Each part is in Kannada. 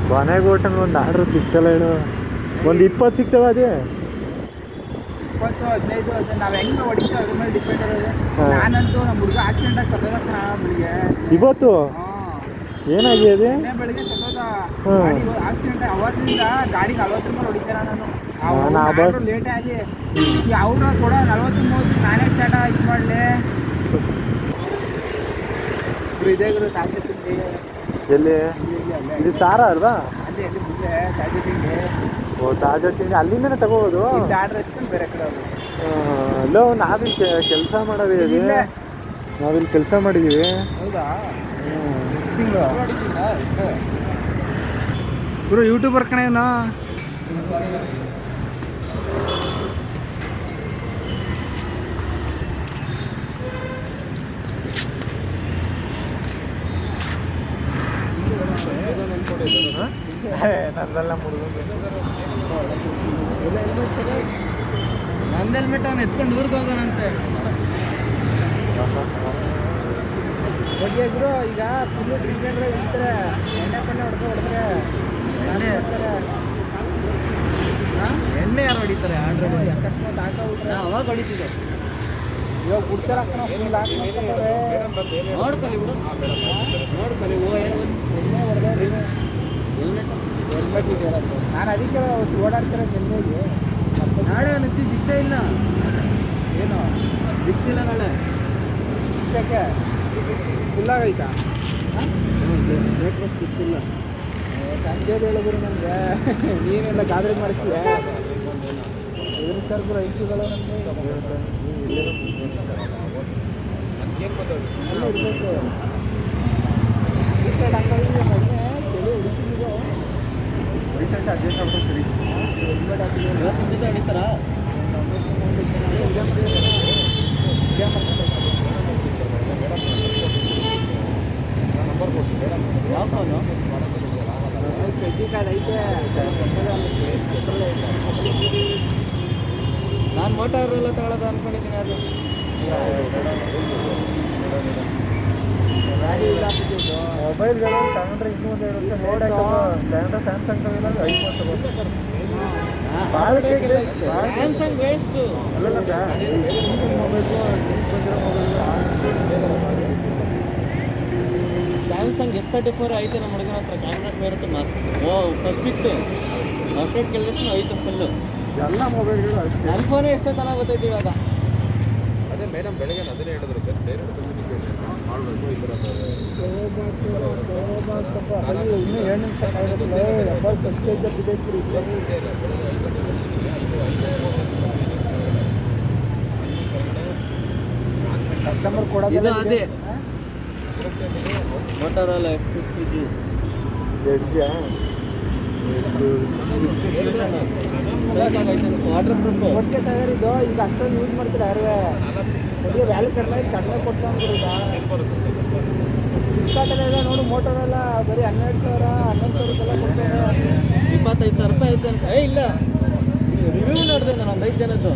ಕೊನೆಗೆ ಹೋಟೆಲ್ ಒಂದು ಆರ್ಡ್ರ್ ಸಿಗ್ತಲ್ಲ ಹೇಳು. ಒಂದು 20 ಸಿಗ್ತವೆ ಅದೇ 20, 15 ನಾವು ಹೆಂಗೆ ಹೊಡಿತೀವಿ ಅದ್ರ ಮೇಲೆ ಡಿಪೆಂಡ್ ಇರೋದು. ನಾನಂತೂ ನಮ್ಮ ಹುಡುಗ ಆಕ್ಸಿಡೆಂಟ್ ಆಗಿ ಸತ್ತೋದ ಬೆಳಿಗ್ಗೆ. ಇವತ್ತು ಏನಾಗಿದೆ? ಬೆಳಿಗ್ಗೆ ಸತ್ತೋದ ಆಕ್ಸಿಡೆಂಟ್. ಅವತ್ತಿಂದ ಗಾಡಿಗೆ 40 ರೂಪಾಯಿ ಹೊಡಿತೇನೆ ನಾನು. ಲೇಟ್ ಆಗಿ ಅವ್ರ ಕೂಡ 40-30 ನಾನೇ ಸ್ಟಾರ್ಟ್ ಇದು ಮಾಡಲಿ. ಇದೇ ಗುರು ತಾಜಾ ತಿಂಡಿ. ಎಲ್ಲಿ? ಇದು ಸಾರ ಅಲ್ವಾ? ಅಲ್ಲಿ ಎಲ್ಲಿ ಮುಂದೆ ತಾಜಾ ತಿಂಡಿ. ಓ ತಾಜಾ ತಿಂಡಿ ಅಲ್ಲಿಂದನೇ ತಗೋಬೋದು. ಆರ್ಡ್ರ್ ಎತ್ಕೊಂಡು ಬೇರೆ ಕಡೆ ಅವರು. ಅಲ್ಲೋ ನಾವಿಲ್ಲಿ ಕೆಲಸ ಮಾಡೋದು. ನಾವಿಲ್ಲಿ ಕೆಲಸ ಮಾಡಿದ್ದೀವಿ. ಹೌದಾ? ಗುರು ಯೂಟ್ಯೂಬರ್ ಕಣೆ ಏನೋ. ನಂದೆಲ್ಲ ನಂದು ಹೆಲ್ಮೆಟ್ ಅವ್ನು ಎತ್ಕೊಂಡು ಊರಿಗೆ ಹೋಗೋಣಂತೆ. ಬಗ್ಗೆ ಗುರು ಈಗ ಫುಲ್ಲು ಡ್ರಿಂಕ್ ಅಂದ್ರೆ ಇರ್ತಾರೆ. ಎಣ್ಣೆ ಪಣ್ಣೆ ಹೊಡೆದ್ರೆ ಎಣ್ಣೆ ಯಾರು ಹೊಡಿತಾರೆ? ಆರ್ಡ್ರ್ ಅಕಸ್ಮಾತ್ ಹಾಕೋಬಿಟ್ರೆ ಅವಾಗ ಹೊಡಿತಿದ್ದೆ. ಇವಾಗ ಬಿಡ್ತಾರೆ ನೋಡ್ಕೊಳ್ಳಿ ಬಿಡು, ನೋಡ್ಕೊಳ್ಳಿ. ಎಣ್ಣೆ ಹೊಡೆದ್ರೆ ಹೆಲ್ಮೆಟ್ ಇದೆ. ನಾನು ಅದಕ್ಕೆ ಓಡಾಡ್ತಿರೋದು ಎಣ್ಣೆಗೆ. ನಾಳೆ ಅನ್ನಿಸ್ತಿ ದಿಕ್ಸೇ ಇಲ್ಲ. ಏನು ದಿಕ್ಸಿಲ್ಲ ನಾಳೆ? ದಿಕ್ಸಕ್ಕೆ ಫುಲ್ಲಾಗೈತಾ? ಬ್ರೇಕ್ಫಾಸ್ಟ್ ಸಿಕ್ತಿಲ್ಲ. ಸಂಜೆದು ಹೇಳಿದ್ರು ನಮಗೆ. ನೀನೆಲ್ಲ ಗಾಬರಿ ಮಾಡಿಸ್ತೀಯ. ಎದುರಿಸ್ತಾರೆ ಕೂಡ ಐಕ್ಯಗಳು ನಮಗೆ ಇರಬೇಕು. ಈ ಸೈಡ್ ಹಂಗಾಗಿ ಮೊನ್ನೆ ಚಳಿ ಹುಡುಕಿದ್ರು. ರೀಸೆಂಟ್ ಅಡ್ಜಸ್ಟ್ ಆಗ್ಬೋದು. ಸರಿ ಹೆಲ್ಮೆಟ್ ಹಾಕಿದ್ರೆ ಹಿಡಿತಾರ. ನಂಬರ್ ಕೊಡ್ತೀನಿ. ಯಾವ ಫೋನು? ಸಜ್ಜಿ ಕಾರ್ಡ್ ಐತೆ. ನಾನು ಮೋಟಾರ್ ಎಲ್ಲ ತಗೊಳ್ಳೋದು ಅಂದ್ಕೊಂಡಿದ್ದೀನಿ. ಅದು ಮೊಬೈಲ್ಗಳು ತಗೊಂಡ್ರೆ 200 ಇರುತ್ತೆ. ತಗೊಂಡ್ರೆ ಸ್ಯಾಮ್ಸಂಗ್ ಸ್ಯಾಮ್ಸಂಗ್ ವೇಸ್ಟು ಅಲ್ಲ. ಸ್ಯಾಮ್ಸಂಗ್ S34 ಐತೆ ನಮ್ಮ ಹುಡುಗನ ಹತ್ರ. ಕ್ಯಾಮ್ರಾ ಬರುತ್ತೆ ಮಸ್ತ್. ಫಸ್ಟ್ ಇತ್ತು ಮಾರ್ಕೆಟ್ ಕೆಲಸ ಐತೆ ಫುಲ್ಲು. ಎಲ್ಲ ಮೊಬೈಲ್ಗಳು ನನ್ನ ಫೋನೇ ಎಷ್ಟೋ ಚೆನ್ನಾಗಿ ಗೊತ್ತೈತಿ ಇವಾಗ. ಅದೇ ಮೇಡಮ್ ಬೆಳಗ್ಗೆ ಅದನ್ನೇ ಹೇಳಿದ್ರು ಸರ್. ಮಾಡಬೇಕು ಈ ಥರ ಇನ್ನೂ 7 ನಿಮಿಷ ಆಗುತ್ತೆ. First stage ಬಿದ್ದೈತಿ. ಕಸ್ಟಮರ್ ಕೊಡೋದು ಅದೇ ಮೋಟೋರೋಲಾ F50G ವಾಟರ್ ಪ್ರೂಫ್. ಒಟ್ಟಿಗೆ ಸಾಗರ್ ಇದು ಈಗ ಅಷ್ಟೊಂದು ಯೂಸ್ ಮಾಡ್ತಾರೆ ಯಾರು. ಒಟ್ಟಿಗೆ ವ್ಯಾಲ್ಯೂ ಕಡಿಮೆ ಕೊಡ್ತಾ ಅಂದ್ರು. ಈಗ ಫ್ಲಿಪ್ಕಾರ್ಟಲ್ಲೆಲ್ಲ ನೋಡು ಮೋಟೋರೋಲಾ ಬರೀ 12,000 11,000 ಕೊಡ್ತಾರೆ. 25,000 ರೂಪಾಯಿ ಐತೆ ಅಂತ. ಇಲ್ಲ ರಿವ್ಯೂ ನೋಡಿದೆ ನಾನು ಒಂದು 5 ಜನದ್ದು.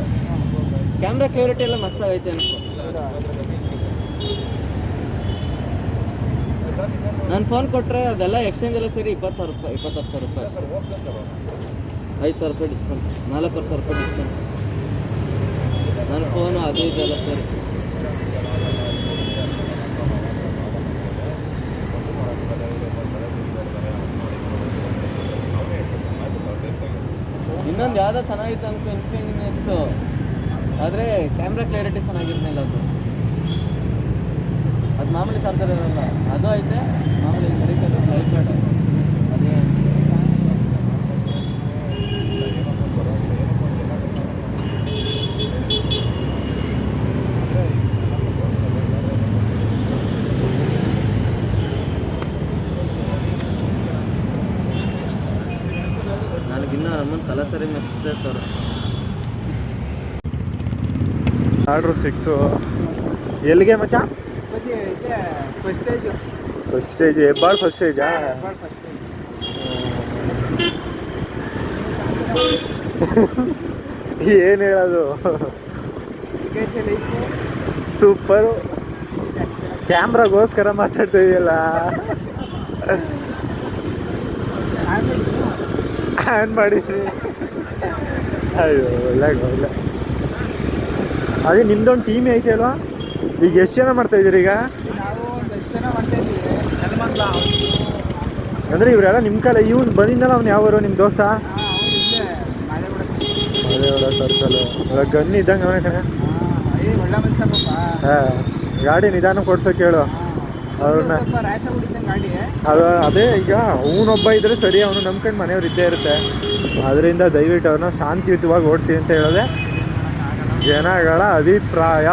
ಕ್ಯಾಮ್ರಾ ಕ್ಲಿಯರಿಟಿ ಎಲ್ಲ ಮಸ್ತಾಗೈತೆ ಅಂತ. ನಾನು ಫೋನ್ ಕೊಟ್ಟರೆ ಅದೆಲ್ಲ ಎಕ್ಸ್ಚೇಂಜ್ ಎಲ್ಲ ಸೇರಿ 20,000 ರೂಪಾಯಿ 26,000 ರೂಪಾಯಿ. 5,000 ರೂಪಾಯಿ ಡಿಸ್ಕೌಂಟ್, 4,000 ರೂಪಾಯಿ ಡಿಸ್ಕೌಂಟ್. ನನ್ನ ಫೋನು ಅದು ಇದೆಲ್ಲ ಸೇರಿ. ಇನ್ನೊಂದು ಯಾವುದೋ ಚೆನ್ನಾಗಿತ್ತು ಅಂತ ಇನ್ಫಿನಿಕ್ಸು. ಆದರೆ ಕ್ಯಾಮ್ರಾ ಕ್ಲಿಯರಿಟಿ ಚೆನ್ನಾಗಿರ್ಲಿಲ್ಲ. ಅದು ಮಾಮೂಲಿ ಸರ್ಕಾರ ಇರೋಲ್ಲ. ಅದು ಐತೆ ಮಾಮೂಲಿ ಕರಿಕದು ಐಪ್ಯಾಡ್. ಅದೇ ನನಗಿನ್ನೂ ನಮ್ಮನ್ನು ತಲಸರಿ ಮೆಚ್ಚಿರ್ತಾರೆ. ಆರ್ಡ್ರು ಸಿಕ್ತು. ಎಲ್ಲಿಗೆ ಮಚ್ಚ? ಫಸ್ಟ್ ಸ್ಟೇಜ್ ಹೆಬ್ಬಾಳ್ ಫಸ್ಟ್ ಸ್ಟೇಜಾ? ಏನು ಹೇಳೋದು? ಸೂಪರು. ಕ್ಯಾಮ್ರಾಗೋಸ್ಕರ ಮಾತಾಡ್ತಾ ಇದೆಯಲ್ಲ. ಆನ್ ಮಾಡಿದ್ರಿ. ಅಯ್ಯೋ ಒಳ್ಳೆ ಅದೇ ನಿಮ್ದೊಂದು ಟೀಮೇ ಐತೆ ಅಲ್ವಾ? ಈಗ ಎಷ್ಟು ಜನ ಮಾಡ್ತಾ ಇದ್ದೀರಿ ಈಗ? ನಾವು ಒಂದು 10 ಜನ ಮಾಡ್ತಾ ಇದ್ದೀವಿ. ನೆಲಮಂಗಲ ಅಂದರೆ ಇವರೆಲ್ಲ ನಿಮ್ಮ ಕಡೆ ಇವ್ನು ಬಂದಿದ್ದಲ್ಲ, ಅವ್ನು ಯಾವರು ನಿಮ್ಮ ದೋಸ್ತ? ಅದೇ ಸರ್ಕಲ್ ಗನ್ ಇದ್ದಂಗೆ ಅವನೇ ಕಣೆ. ಒಳ್ಳೆ ಮನುಷ್ಯ ಪಾಪ. ಹಾಂ, ಗಾಡಿ ನಿಧಾನ ಕೊಡ್ಸೋಕೆ ಹೇಳು ಅವ್ರನ್ನ. ಅದು ಅದೇ ಈಗ ಅವನೊಬ್ಬ ಇದ್ರೆ ಸರಿ, ಅವನು ನಂಬ್ಕೊಂಡು ಮನೆಯವ್ರು ಇದ್ದೇ ಇರುತ್ತೆ. ಅದರಿಂದ ದಯವಿಟ್ಟು ಅವ್ರನ್ನ ಶಾಂತಿಯುತವಾಗಿ ಓಡಿಸಿ ಅಂತ ಹೇಳೋದೆ ಜನಗಳ ಅಭಿಪ್ರಾಯ.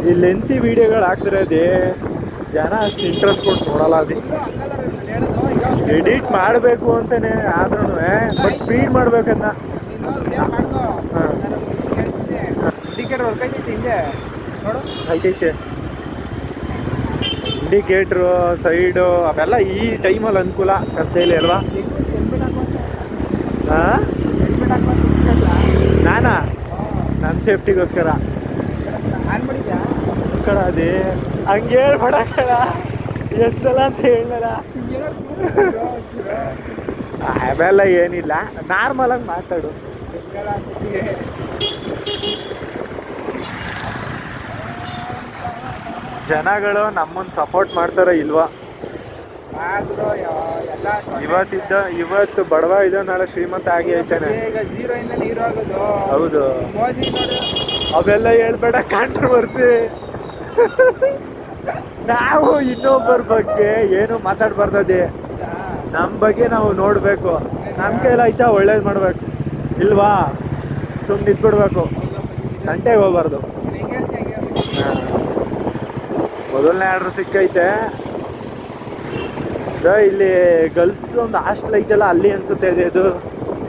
ಈ ಲೆಂತಿ ವಿಡಿಯೋಗಳು ಹಾಕ್ತಿರೋದೇ ಜನ ಅಷ್ಟು ಇಂಟ್ರೆಸ್ಟ್ ಕೊಟ್ಟು ನೋಡಲ್ಲ. ಅದು ಎಡಿಟ್ ಮಾಡಬೇಕು ಅಂತಲೇ ಆದ್ರೂ ಬಟ್ ಸ್ಪೀಡ್ ಮಾಡ್ಬೇಕನ್ನ. ಐತೈತೆ ಇಂಡಿಕೇಟ್ರು ಸೈಡು ಅವೆಲ್ಲ ಈ ಟೈಮಲ್ಲಿ ಅನುಕೂಲ ಕತ್ತಲೆಯಲ್ಲಿ ಅಲ್ವಾ? ಹಾಂ, ನಾನಾ ನನ್ನ ಸೇಫ್ಟಿಗೋಸ್ಕರ ಕಡ ಅದೇ ಹಂಗೆ ಹೇಳ್ಬೇಡ ಕಡ, ಎಷ್ಟು ಸಲ ಅಂತ ಹೇಳಲ್ಲ. ಅವೆಲ್ಲ ಏನಿಲ್ಲ, ನಾರ್ಮಲಾಗಿ ಮಾತಾಡು. ಜನಗಳು ನಮ್ಮನ್ನು ಸಪೋರ್ಟ್ ಮಾಡ್ತಾರ ಇಲ್ವಾ? ಇವತ್ತು ಬಡವ ಇದ, ನಾಳೆ ಶ್ರೀಮಂತ ಆಗಿ ಐತಾನೆ. ಹೌದು, ಅವೆಲ್ಲ ಹೇಳ್ಬೇಡ, ಕಾಂಟ್ರವರ್ಸಿ. ನಾವು ಇನ್ನೊಬ್ಬರ ಬಗ್ಗೆ ಏನು ಮಾತಾಡ್ಬಾರ್ದೇ, ನಮ್ಮ ಬಗ್ಗೆ ನಾವು ನೋಡಬೇಕು. ನಮ್ಮ ಕೈಲಿ ಆಯ್ತಾ ಒಳ್ಳೇದು ಮಾಡ್ಬೇಕು ಇಲ್ವಾ? ಸುಮ್ಮನೆ ಇದ್ಬಿಡ್ಬೇಕು, ಗಂಟೆಗೆ ಹೋಗ್ಬಾರ್ದು. ಮೊದಲನೇ ಆರ್ಡ್ರ್ ಸಿಕ್ಕೈತೆ. ಇಲ್ಲಿ ಗರ್ಲ್ಸ್ ಒಂದು ಹಾಸ್ಟೆಲ್ ಐತಲ್ಲ, ಅಲ್ಲಿ ಅನ್ಸುತ್ತೆ ಇದೆ ಅದು.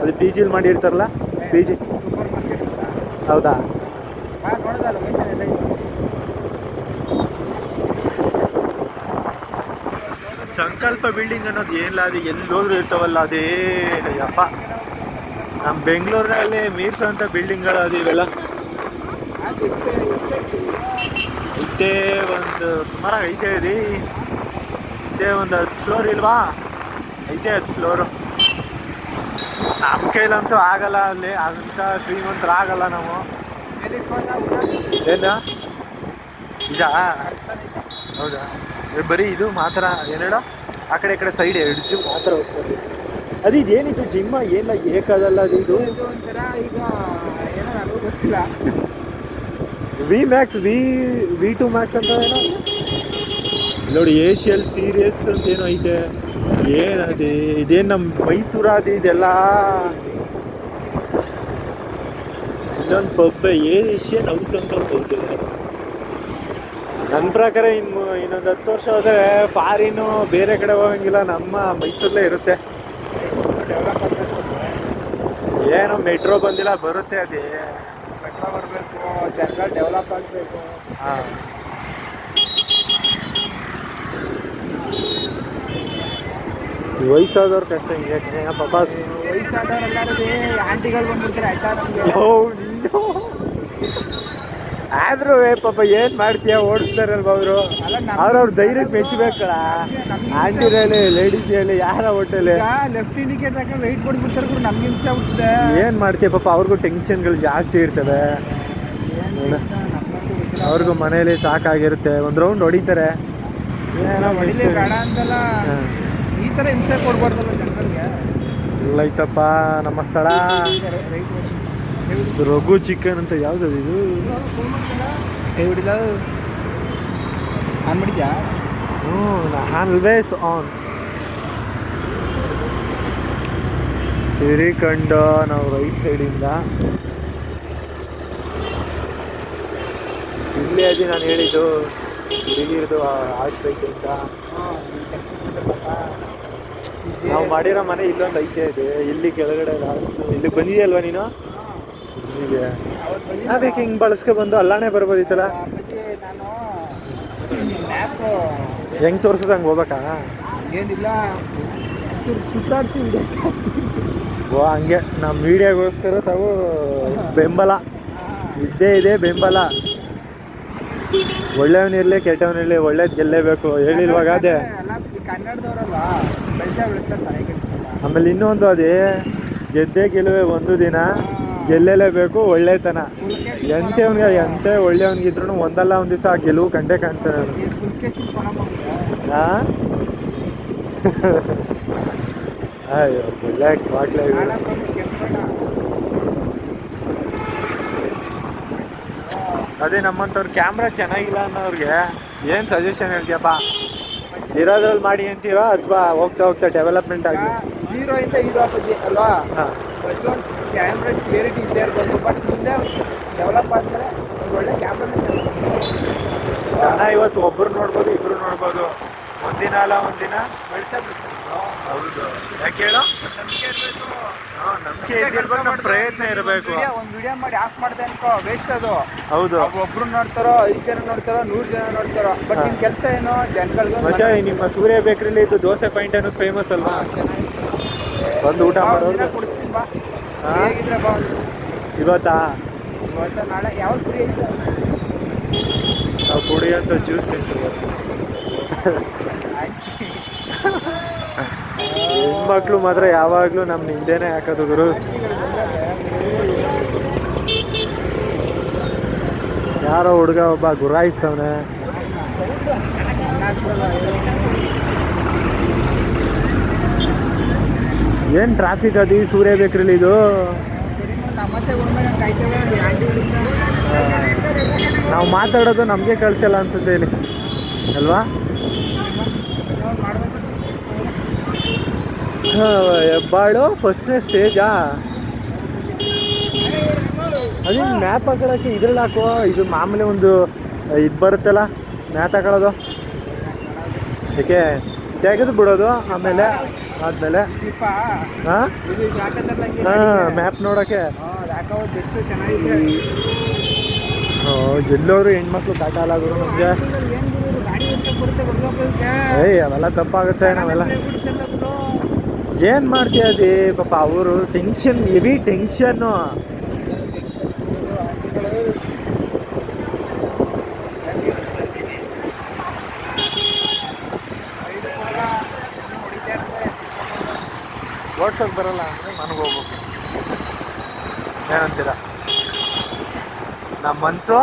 ಅದು ಪಿ ಜಿಲಿ ಮಾಡಿರ್ತಾರಲ್ಲ, ಪಿ ಜಿ. ಹೌದಾ? ಸಂಕಲ್ಪ ಬಿಲ್ಡಿಂಗ್ ಅನ್ನೋದು ಏನಿಲ್ಲ, ಅದು ಎಲ್ಲೋದ್ರೂ ಇರ್ತಾವಲ್ಲ, ಅದೇ ಅಪ್ಪ. ನಮ್ಮ ಬೆಂಗಳೂರಿನಲ್ಲಿ ಮೀರ್ಸೋಂಥ ಬಿಲ್ಡಿಂಗ್ಗಳು ಅದು ಇವೆಲ್ಲ ಐತೆ. ಒಂದು ಸುಮಾರಾಗಿ ಐತೆ ರೀ. ಇದೇ ಒಂದು 10 ಫ್ಲೋರ್ ಇಲ್ವಾ? ಐತೆ 10 ಫ್ಲೋರು. ನಮ್ಮ ಕೈಲಂತೂ ಆಗಲ್ಲ, ಅಲ್ಲಿ ಅಂಥ ಶ್ರೀಮಂತರಾಗಲ್ಲ ನಾವು. ಏನ ಇದಾ? ಹೌದಾ? ಬರೀ ಇದು ಮಾತ್ರ ಏನೇಳೋ, ಆ ಕಡೆ ಈ ಕಡೆ ಸೈಡ್ ಎಡ್ಜು ಮಾತ್ರ ಹೋಗ್ತದೆ. ಅದು ಇದೇನಿದು ಜಿಮ್ಮ ಏನ ಏಕಾದಲ್ಲ ಅದು? ಇದು ಈಗ ಏನೋ ನನಗೂ ಗೊತ್ತಿಲ್ಲ. V-Max V2 Max ಅಂತ ಏನೋ ನೋಡಿ. ಏಷಿಯಲ್ ಸೀರಿಯಸ್ ಅಂತ ಏನೋ ಐತೆ. ಏನದೆ ಇದೇನು ನಮ್ಮ ಮೈಸೂರಾದ ಇದೆಲ್ಲ? ಇಲ್ಲೊಂದು ಪಬ್ ಏಷಿಯನ್ ಹೌಸ್ ಅಂತ ಹೋಗ್ತದೆ. ನನ್ನ ಪ್ರಕಾರ ಇನ್ನೊಂದು 10 ವರ್ಷ ಹೋದರೆ ಫಾರಿನು ಬೇರೆ ಕಡೆ ಹೋಗಂಗಿಲ್ಲ, ನಮ್ಮ ಮೈಸೂರಲ್ಲೇ ಇರುತ್ತೆ. ಏನೋ ಮೆಟ್ರೋ ಬಂದಿಲ್ಲ, ಬರುತ್ತೆ. ಅದೇ ಮೆಟ್ರೋ ಬರಬೇಕು, ಜನಗಳು ಡೆವಲಪ್ ಆಗಬೇಕು. ಹಾಂ, ವಯಸ್ಸಾದವ್ರು ಕಷ್ಟ ಹಿಂಗೆ ಪಾಪ. ವಯಸ್ಸಾದವ್ರೆಲ್ಲರೂ ಆಂಟಿಗಳು ಬಂದ್ಬಿಡ್ತಾರೆ ಆಯ್ತಾ ನಮಗೆ. ಆದ್ರೂ ಪಾಪ ಏನು ಮಾಡ್ತೀಯ, ಓಡಿಸ್ತಾರಲ್ವ ಅವರು. ಅವ್ರವ್ರ ಧೈರ್ಯಕ್ಕೆ ಮೆಚ್ಚಬೇಕಲ್ಲ. ಆಂಟಿ ಹೇಳಿ, ಲೇಡೀಸ್ ಹೇಳಿ, ಯಾರ ಹೋಟೆಲ್ ಲೆಫ್ಟ್ ಇಂಡಿಕೇಟರ್ ಹಾಕಿ ವೆಯ್ಟ್ ಕೊಡ್ಬಿಡ್ತಾರೆ, ನಮ್ಗೆ ಹಿಂಸೆ ಆಗ್ಬಿಡ್ತದೆ. ಏನು ಮಾಡ್ತೀಯ ಪಾಪ, ಅವ್ರಿಗೂ ಟೆನ್ಷನ್ಗಳು ಜಾಸ್ತಿ ಇರ್ತವೆ. ಅವ್ರಿಗೂ ಮನೇಲಿ ಸಾಕಾಗಿರುತ್ತೆ, ಒಂದು ರೌಂಡ್ ಹೊಡಿತಾರೆ. ಏನೋ ಹೊಡಿಲಿ ಬೇಡ ಅಂತಲ್ಲ, ಈ ಥರ ಹಿಂಸೆ ಕೊಡ್ಬಾರ್ದಲ್ಲ ಜನಗಳಿಗೆ. ಇಲ್ಲ ಐತಪ್ಪ ನಮ್ಮ ಸ್ಥಳ ರಘು ಚಿಕನ್ ಅಂತ. ಯಾವ್ದು ಇದು? ಹೊಡಿಲ್ಲ ಆನ್ ಮಾಡಿದ್ಯಾ? Always on. ಹಿರಿಕಂಡು ನಾವು ರೈಟ್ ಸೈಡಿಂದ ಇಲ್ಲಿ ಅದೇ ನಾನು ಹೇಳಿದ್ದು ಹಿರಿಗಿರ್ದು ಆಸ್ಪೈಕಿಂದ ನಾವು ಮಾಡಿರೋ ಮನೆ ಇಲ್ಲೊಂದು ಐತೆ ಇದೆ. ಇಲ್ಲಿ ಕೆಳಗಡೆ ಇಲ್ಲಿ ಬಂದಿದೆಯಲ್ವ ನೀನು? ಹೀಗೆ ಅದಕ್ಕೆ ಹಿಂಗೆ ಬಳಸ್ಕೊಬಂದು ಅಲ್ಲಾಣೆ ಬರ್ಬೋದಿತ್ತಲ್ಲ. ಹೆಂಗೆ ತೋರಿಸೋದು ಹಂಗೆ ಹೋಗ್ಬೇಕಾ? ಏನಿಲ್ಲ, ಸುತ್ತಾಡಿಸಿ ಓ ಹಂಗೆ ನಮ್ಮ ಮೀಡಿಯಾಗೋಸ್ಕರ ತಾವು ಬೆಂಬಲ ಇದ್ದೇ ಇದೆ, ಬೆಂಬಲ. ಒಳ್ಳೆಯವನಿರಲಿ ಕೆಟ್ಟವನಿರಲಿ ಒಳ್ಳೇದು ಗೆಲ್ಲೇಬೇಕು ಹೇಳಿಲ್ವಾಗ ಅದೇ. ಎಲ್ಲ ಈ ಕನ್ನಡದವ್ರಲ್ವಾ ಬೆಳೆಸ್ತಾರೆ ತಲೆ ಕೆಡಿಸ್ಕೊಂಡ. ಆಮೇಲೆ ಇನ್ನೊಂದು ಅದೇ ಗೆದ್ದೇ ಗೆಲುವೆ ಒಂದು ದಿನ ಗೆಲ್ಲೇಲೇಬೇಕು ಒಳ್ಳೆತನ. ಎಂತೆ ಒಳ್ಳೆಯವನಿಗಿದ್ರು ಒಂದಲ್ಲ ಒಂದು ದಿವಸ ಆ ಗೆಲುವು ಕಂಡೇ ಕಾಣ್ತಾನೆ. ಹಾಂ ಅಯ್ಯೋ ಒಳ್ಳೆ ಬಾಟ್ಲೆ. ಅದೇ ನಮ್ಮಂಥವ್ರು ಕ್ಯಾಮ್ರಾ ಚೆನ್ನಾಗಿಲ್ಲ ಅನ್ನೋರಿಗೆ ಏನು ಸಜೆಷನ್ ಹೇಳ್ತೀಯಪ್ಪ? ಇರೋದ್ರಲ್ಲಿ ಮಾಡಿ ಅಂತೀರೋ ಅಥವಾ ಹೋಗ್ತಾ ಹೋಗ್ತಾ ಡೆವಲಪ್ಮೆಂಟ್ ಆಗಿ? ಝೀರೋ ಇಂದ ಹೀರೋ ಅಪ್ಪಾಜಿ ಅಲ್ವಾ? ಫಸ್ಟ್ ಒಂದು ಕ್ಯಾಮ್ರಾ ಕ್ಲಿಯರಿಟಿ ಇದ್ದೇ ಇರ್ಬೋದು, ಬಟ್ ಮುಂದೆ ಡೆವಲಪ್ ಆದ್ಮೇಲೆ ಒಂದು ಒಳ್ಳೆ ಕ್ಯಾಮ್ರಾನೇ ಜನ ಇವತ್ತು ಒಬ್ಬರು ನೋಡ್ಬೋದು, ಇಬ್ಬರು ನೋಡ್ಬೋದು, ಒಂದಿನ ಅಲ್ಲ ಒಂದಿನ ಬೆಳೆಸ್ತಾರೆ. ಹೌದು, ಯಾಕೆ ಹೇಳೋ? ನಂಬಿಕೆ ಇದ್ದಿರ್ಬೇಕು, ನಮ್ಮ ಪ್ರಯತ್ನ ಇರಬೇಕು. ಒಂದು ವಿಡಿಯೋ ಮಾಡಿ ಆಫ್ ಮಾಡಿದೆ ಅನ್ಕೋ, ವೇಸ್ಟ್ ಅದು. ಹೌದು, ಒಬ್ರು ನೋಡ್ತಾರೋ, 5 ಜನ ನೋಡ್ತಾರೋ, 100 ಜನ ನೋಡ್ತಾರೋ, ಬಟ್ ನಿನ್ ಕೆಲಸ ಏನು ಜನಗಳಿಗೆ. ಮಚ್ಚಾ, ನಿಮ್ಮ ಸೂರ್ಯ ಬೇಕ್ರಿಲಿ ಇದು ದೋಸೆ ಪಾಯಿಂಟ್ ಅನ್ನೋದು ಫೇಮಸ್ ಅಲ್ವಾ? ಬಂದು ಊಟ ಮಾಡೋದು ಕೊಡಿಸ್ತೀನಿ ಬಾ. ಹೇಗಿದ್ರೆ ಬಾ. ಇವತ್ತಾ ನಾಳೆ ಯಾವಾಗ ಫ್ರೀ ಐತೆ? ನಾವು ಕುಡಿಯೋಂಥ ಜ್ಯೂಸ್ ತಿಂತೀವಿ. ಹೆಣ್ಮಕ್ಳು ಮಾತ್ರ ಯಾವಾಗಲೂ ನಮ್ಮ ಹಿಂದೆನೇ ಹಾಕೋದು ಗುರು. ಯಾರೋ ಹುಡುಗ ಒಬ್ಬ ಗುರಾಯಿಸ್ತವನೆ. ಏನು ಟ್ರಾಫಿಕ್ ಅದು ಈ ಸೂರ್ಯ ಬೇಕ್ರಿಲಿ ಇದು. ನಾವು ಮಾತಾಡೋದು ನಮಗೆ ಕಳಿಸಲ್ಲ ಅನ್ಸುತ್ತೆ ಇಲ್ಲಿ ಅಲ್ವಾ? ಹೆಬ್ಬಾಳು ಫಸ್ಟ್ನೇ ಸ್ಟೇಜಾ? ಅದೇ ಮ್ಯಾಪ್ ಹಾಕೊಳ್ಳೋಕ್ಕೆ ಇದ್ರಲ್ಲಿ ಹಾಕೋ. ಇದು ಮಾಮೂಲಿ ಒಂದು ಇದು ಬರುತ್ತಲ್ಲ ಮ್ಯಾಪ್ ಹಾಕೊಳ್ಳೋದು, ಏಕೆ ತೆಗೆದು ಬಿಡೋದು ಆಮೇಲೆ ಆದಮೇಲೆ ಹಾಂ ಮ್ಯಾಪ್ ನೋಡೋಕ್ಕೆ. ಎಲ್ಲರೂ ಹೆಣ್ಮಕ್ಳು ಕಾಟ ಅಲ್ಲ ಗುರು ನಮಗೆ. ಏಯ್ ಅವೆಲ್ಲ ತಪ್ಪಾಗುತ್ತೆ. ನಾವೆಲ್ಲ ಏನು ಮಾಡ್ತೀಯ ಅದೇ ಪಾಪ ಅವರು ಟೆನ್ಷನ್, ಹೆವಿ ಟೆನ್ಷನ್ನು. ಓಡ್ಸೋಕೆ ಬರಲ್ಲ ಅಂದರೆ ನನಗೆ ಹೋಗ್ಬೇಕು. ಏನಂತೀರ? ನಮ್ಮ ಮನಸ್ಸು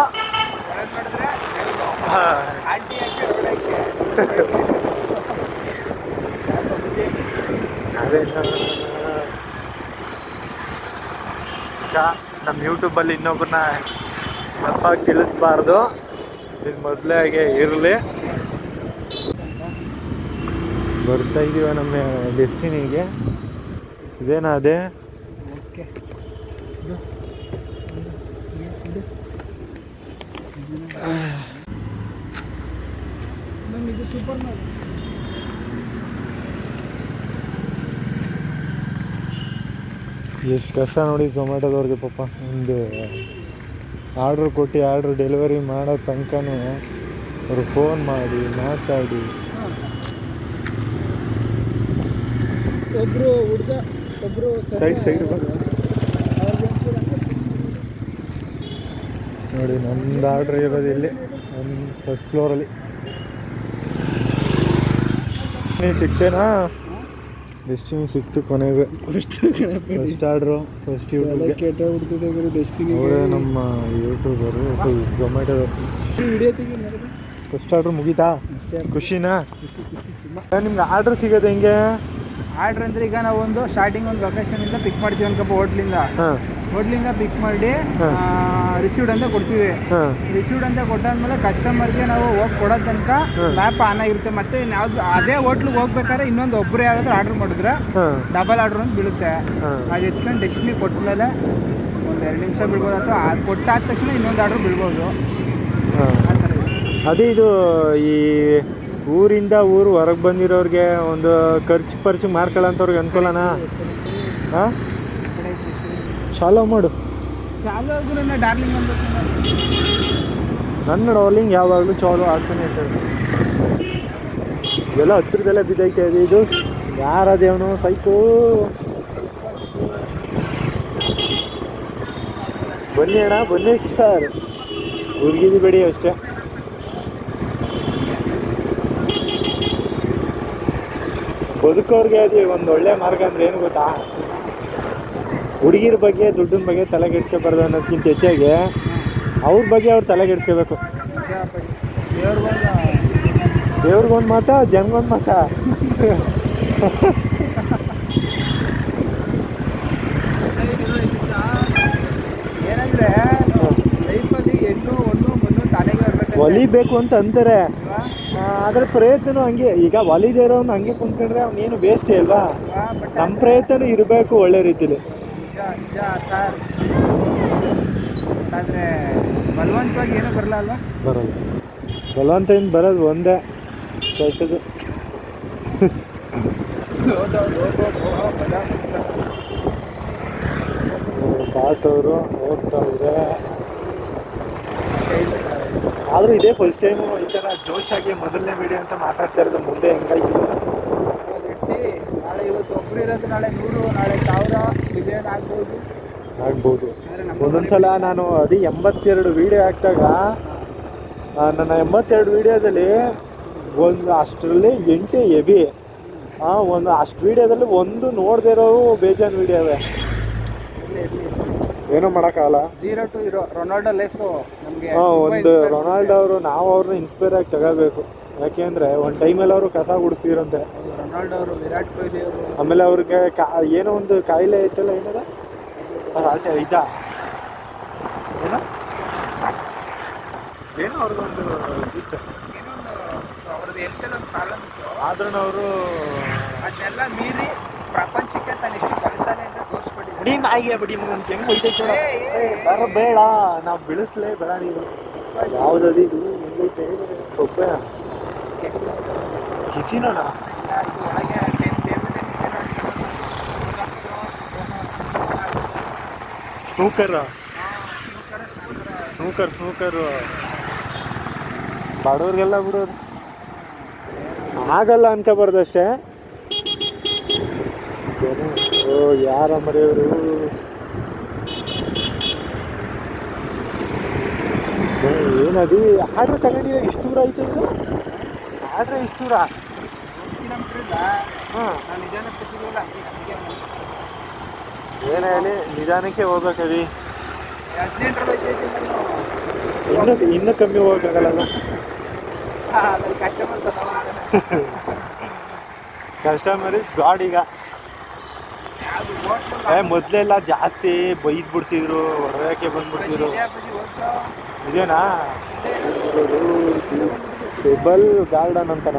ಅದೇ ನಮ್ಮ ಯೂಟ್ಯೂಬಲ್ಲಿ ಇನ್ನೊಬ್ಬರನ್ನ ತಪ್ಪಾಗಿ ತಿಳಿಸ್ಬಾರ್ದು. ಇದು ಮೊದಲಾಗೆ ಇರಲಿ. ಬರ್ತಾ ಇದೀವ ನಮ್ಮ ಡೆಸ್ಟಿನಿಗೆ. ಇದೇನಾ ಅದೇ? ಓಕೆ, ಇದು ಸೂಪರ್. ಎಷ್ಟು ಕಷ್ಟ ನೋಡಿ ಝೊಮ್ಯಾಟೋದವ್ರಿಗೆ ಪಾಪ. ಒಂದು ಆರ್ಡ್ರ್ ಕೊಟ್ಟು ಆರ್ಡ್ರ್ ಡೆಲಿವರಿ ಮಾಡೋ ತನಕನೂ ಅವರು ಫೋನ್ ಮಾಡಿ ಮಾತಾಡಿ. ಒಬ್ಬರು ಹುಡುಗ ಒಬ್ಬರು ಸೈಡ್ ನೋಡಿ. ನಮ್ಮದು ಆರ್ಡ್ರ್ ಇರೋದು ಇಲ್ಲಿ ಒಂದು ಫಸ್ಟ್ ಫ್ಲೋರಲ್ಲಿ. ನೀವು ಸಿಗ್ತೇನಾ? ಡೆಸ್ಟಿನಿ ಸಿಕ್ತು ಕೊನೆಗೆ. ಫಸ್ಟ್ ಆರ್ಡ್ರು ಫಸ್ಟ್ ಯೂಟ್ಯೂಬ್ಗೆ ಅವರೇ ನಮ್ಮ ಯೂಟ್ಯೂಬರು ಝೊಮ್ಯಾಟೋದವರು. ಫಸ್ಟ್ ಆರ್ಡ್ರ್ ಮುಗೀತಾ? ಖುಷಿನಾ? ನಿಮ್ಗೆ ಆರ್ಡ್ರ್ ಸಿಗೋದು ಹೆಂಗೆ? ಆರ್ಡ್ರ್ ಅಂದರೆ ಈಗ ನಾವು ಒಂದು ಸ್ಟಾರ್ಟಿಂಗ್ ಒಂದು ಲೊಕೇಶನಿಂದ ಪಿಕ್ ಮಾಡ್ತೀವಿ ಅನ್ಕಪ್ಪ, ಹೋಟ್ಲಿಂದ ಪಿಕ್ ಮಾಡಿ ರಿಸೀವ್ಡ್ ಅಂತ ಕೊಡ್ತೀವಿ. ರಿಸೀವ್ಡ್ ಅಂತ ಕೊಟ್ಟಾದ್ಮೇಲೆ ಕಸ್ಟಮರ್ಗೆ ನಾವು ಹೋಗಿ ಕೊಡೋ ತನಕ ಮ್ಯಾಪ್ ಆನ್ ಆಗಿರುತ್ತೆ. ಮತ್ತೆ ಯಾವ್ದು ಅದೇ ಹೋಟ್ಲಿಗೆ ಹೋಗ್ಬೇಕಾದ್ರೆ ಇನ್ನೊಂದು ಒಬ್ಬರು ಯಾರಾದ್ರೂ ಆರ್ಡ್ರ್ ಮಾಡಿದ್ರೆ ಡಬಲ್ ಆರ್ಡ್ರ್ ಅಂತ ಬೀಳುತ್ತೆ. ಅದು ಎತ್ಕೊಂಡು ಡೆಸ್ಟಿನಿ ಕೊಟ್ಟಮೇಲೆ ಒಂದು 2 ನಿಮಿಷ ಬೀಳ್ಬೋದು, ಅಥವಾ ಕೊಟ್ಟಾದ ತಕ್ಷಣ ಇನ್ನೊಂದು ಆರ್ಡ್ರ್ ಬೀಳ್ಬೋದು. ಅದೇ ಇದು ಈ ಊರಿಂದ ಊರು ಹೊರಗೆ ಬಂದಿರೋರಿಗೆ ಒಂದು ಖರ್ಚು ಮಾಡ್ಕೊಳ್ಳೋಂಥವ್ರಿಗೆ ಅನ್ಕೊಳ್ಳೋಣ. ಹಾಂ, ಚಾಲೋ ಮಾಡು. ಡಾರ್ಲಿಂಗ್ ನನ್ನ ಡಾರ್ಲಿಂಗ್ ಯಾವಾಗಲೂ ಚಾಲೋ ಆಗ್ತಾನೆ ಇರ್ತದೆ. ಎಲ್ಲ ಹತ್ರದಲ್ಲೇ ಬಿದ್ದೈತೆ ಇದೆ. ಇದು ಯಾರದೇವನು ಸೈಕೋ? ಬನ್ನಿ ಅಣ್ಣ, ಬನ್ನಿ ಸರ್. ಹುಡುಗಿದಿ ಬೇಡಿ ಅಷ್ಟೇ. ಬದುಕೋರ್ಗೆ ಅದು ಒಂದು ಒಳ್ಳೆ ಮಾರ್ಗ ಅಂದ್ರೆ ಏನು ಗೊತ್ತಾ, ಹುಡುಗಿರ ಬಗ್ಗೆ ದುಡ್ಡಿನ ಬಗ್ಗೆ ತಲೆಗೆಡ್ಸ್ಕೊಬಾರ್ದು ಅನ್ನೋದಕ್ಕಿಂತ ಹೆಚ್ಚಾಗಿ ಅವ್ರ ಬಗ್ಗೆ ಅವ್ರು ತಲೆಗೆಡ್ಸ್ಕೋಬೇಕು. ದೇವ್ರಿಗೊಂದು ಮಾತ, ಜನಗೊಂದು ಮಾತ. ಏನಂದ್ರೆ ಲೈಫಲ್ಲಿ ಹೆಣ್ಣು ಒಂದು ಮಣ್ಣು ತಾನೆಗೆ ಬರ್ಬೇಕು, ಒಲಿಬೇಕು ಅಂತ ಅಂತಾರೆ. ಅದ್ರ ಪ್ರಯತ್ನನೂ ಹಂಗೆ. ಈಗ ಒಲಿದೇ ಇರೋನು ಹಂಗೆ ಕುಂತ್ಕೊಂಡ್ರೆ ಅವನೇನು ವೇಸ್ಟೇ ಅಲ್ವಾ. ನಮ್ಮ ಪ್ರಯತ್ನ ಇರಬೇಕು ಒಳ್ಳೆ ರೀತಿಲಿ. ನಿಜ ಸರ್. ಆದರೆ ಬಲವಂತವಾಗಿ ಏನೂ ಬರಲ್ಲ ಅಲ್ವಾ? ಬರಲ್ಲ. ಬಲವಂತದಿಂದ ಬರೋದು ಒಂದೇ ಕೆಟ್ಟದು. ಬಾಸ್ ಅವರು ಹೋಗ್ತಾ ಇದ್ರೆ, ಆದರೂ ಇದೇ ಫಸ್ಟ್ ಟೈಮು ಈ ಥರ ಜೋಶಾಗಿ ಮೊದಲನೇ ವಿಡಿಯೋ ಅಂತ ಮಾತಾಡ್ತಾ ಇರೋದು. ಮುಂದೆ ಹೆಂಗಾಗಿಲ್ಲ ನಾಳೆ ಇವತ್ತು ಒಬ್ಬರು ಇರೋದು, ನಾಳೆ 100, ನಾಳೆ 1000 ಮಿಲಿಯನ್ ಆಗ್ಬೋದು. ಒಂದೊಂದ್ಸಲ ನಾನು ಅದು 82 ವೀಡಿಯೋ ಹಾಕಿದಾಗ ನನ್ನ 82 ವೀಡಿಯೋದಲ್ಲಿ ಒಂದು ಅಷ್ಟರಲ್ಲಿ 8 ಎಬಿ, ಒಂದು ಅಷ್ಟು ವೀಡಿಯೋದಲ್ಲಿ ಒಂದು ನೋಡದೇ ಇರೋವು ಬೇಜಾನ್ ವೀಡಿಯೋ ಇವೆ. ಏನೂ ಮಾಡೋಕ್ಕಾಗಲ್ಲ. 0 to hero ರೊನಾಲ್ಡೋ ಲೈಫು ನಮಗೆ ಒಂದು ರೊನಾಲ್ಡೋ ಅವರು ನಾವು ಅವ್ರನ್ನ ಇನ್ಸ್ಪೈರ್ ಆಗಿ ತಗೋಬೇಕು. ಯಾಕೆಂದರೆ ಒಂದು ಟೈಮಲ್ಲಿ ಅವರು ಕಸ ಗುಡಿಸ್ತಿರಂತೆ. ರೊನಾಲ್ಡೋ ಅವರು, ವಿರಾಟ್ ಕೊಹ್ಲಿ ಅವರು. ಆಮೇಲೆ ಅವ್ರಿಗೆ ಏನೋ ಒಂದು ಕಾಯಿಲೆ ಐತಲ್ಲ, ಏನದ ಐತಾ ಏನೋ ಏನೋ ಅವ್ರಿಗೊಂದು ಇತ್ತು, ಅವ್ರದ್ದು ಹೆಲ್ತಲ್ಲಿ ಒಂದು ಪ್ರಾಬ್ಲಮ್ ಇತ್ತು. ಆದ್ರೂ ಅವರು ಅದನ್ನೆಲ್ಲ ಮೀರಿ ಪ್ರಪಂಚಕ್ಕೆ ತಾನು ಇಷ್ಟು ಕಲಿಸಾಲೆ ಅಂತ ತೋರಿಸ್ಕೊಟ್ಟಿದ್ದಾರೆ. ಬಿಡಿ ನಾಯಿಗೆ ಬಿಡಿ ನನ್ಗೆ ಹೆಂಗೆ ಹೋಯ್ತೈತೆ ಬೇಡ, ನಾವು ಬೆಳೆಸ್ಲೇ ಬೇಡ. ನೀವು ಯಾವುದದು ಇದು ಹೆಂಗೈತೆ ಒಬ್ಬ ಕಿಸಿನೋಣ ಇದು ಒಳಗೆ ಸ್ನೂಕರ್ ಬಡವ್ರಿಗೆಲ್ಲ ಬಿಡೋದು ಆಗಲ್ಲ ಅನ್ಕೋಬಾರ್ದು ಅಷ್ಟೇ. ಓ ಯಾರ ಮರೆಯವರು ಏನದು ಆರ್ಡ್ರ್ ತಗೊಂಡಿವೆ. ಇಷ್ಟು ದೂರ ಐತೆ ಇದು ಆರ್ಡ್ರೆ, ಇಷ್ಟು ದೂರ. ಹಾಂ ಏನೇ ಹೇಳಿ ನಿಧಾನಕ್ಕೆ ಹೋಗ್ಬೇಕದಿ. ಇನ್ನೂ ಕಮ್ಮಿ ಹೋಗೋಕ್ಕಾಗಲ್ಲ. Customer is god. ಈಗ ಮೊದಲೆಲ್ಲ ಜಾಸ್ತಿ ಬೈದ್ ಬಿಡ್ತಿದ್ರು, ಹೊಡೆಯೋಕ್ಕೆ ಬಂದ್ಬಿಡ್ತಿದ್ರು. ಇದೇನಾ ಡಬಲ್ ಗಾರ್ಡನ್ ಅಂತಾನ.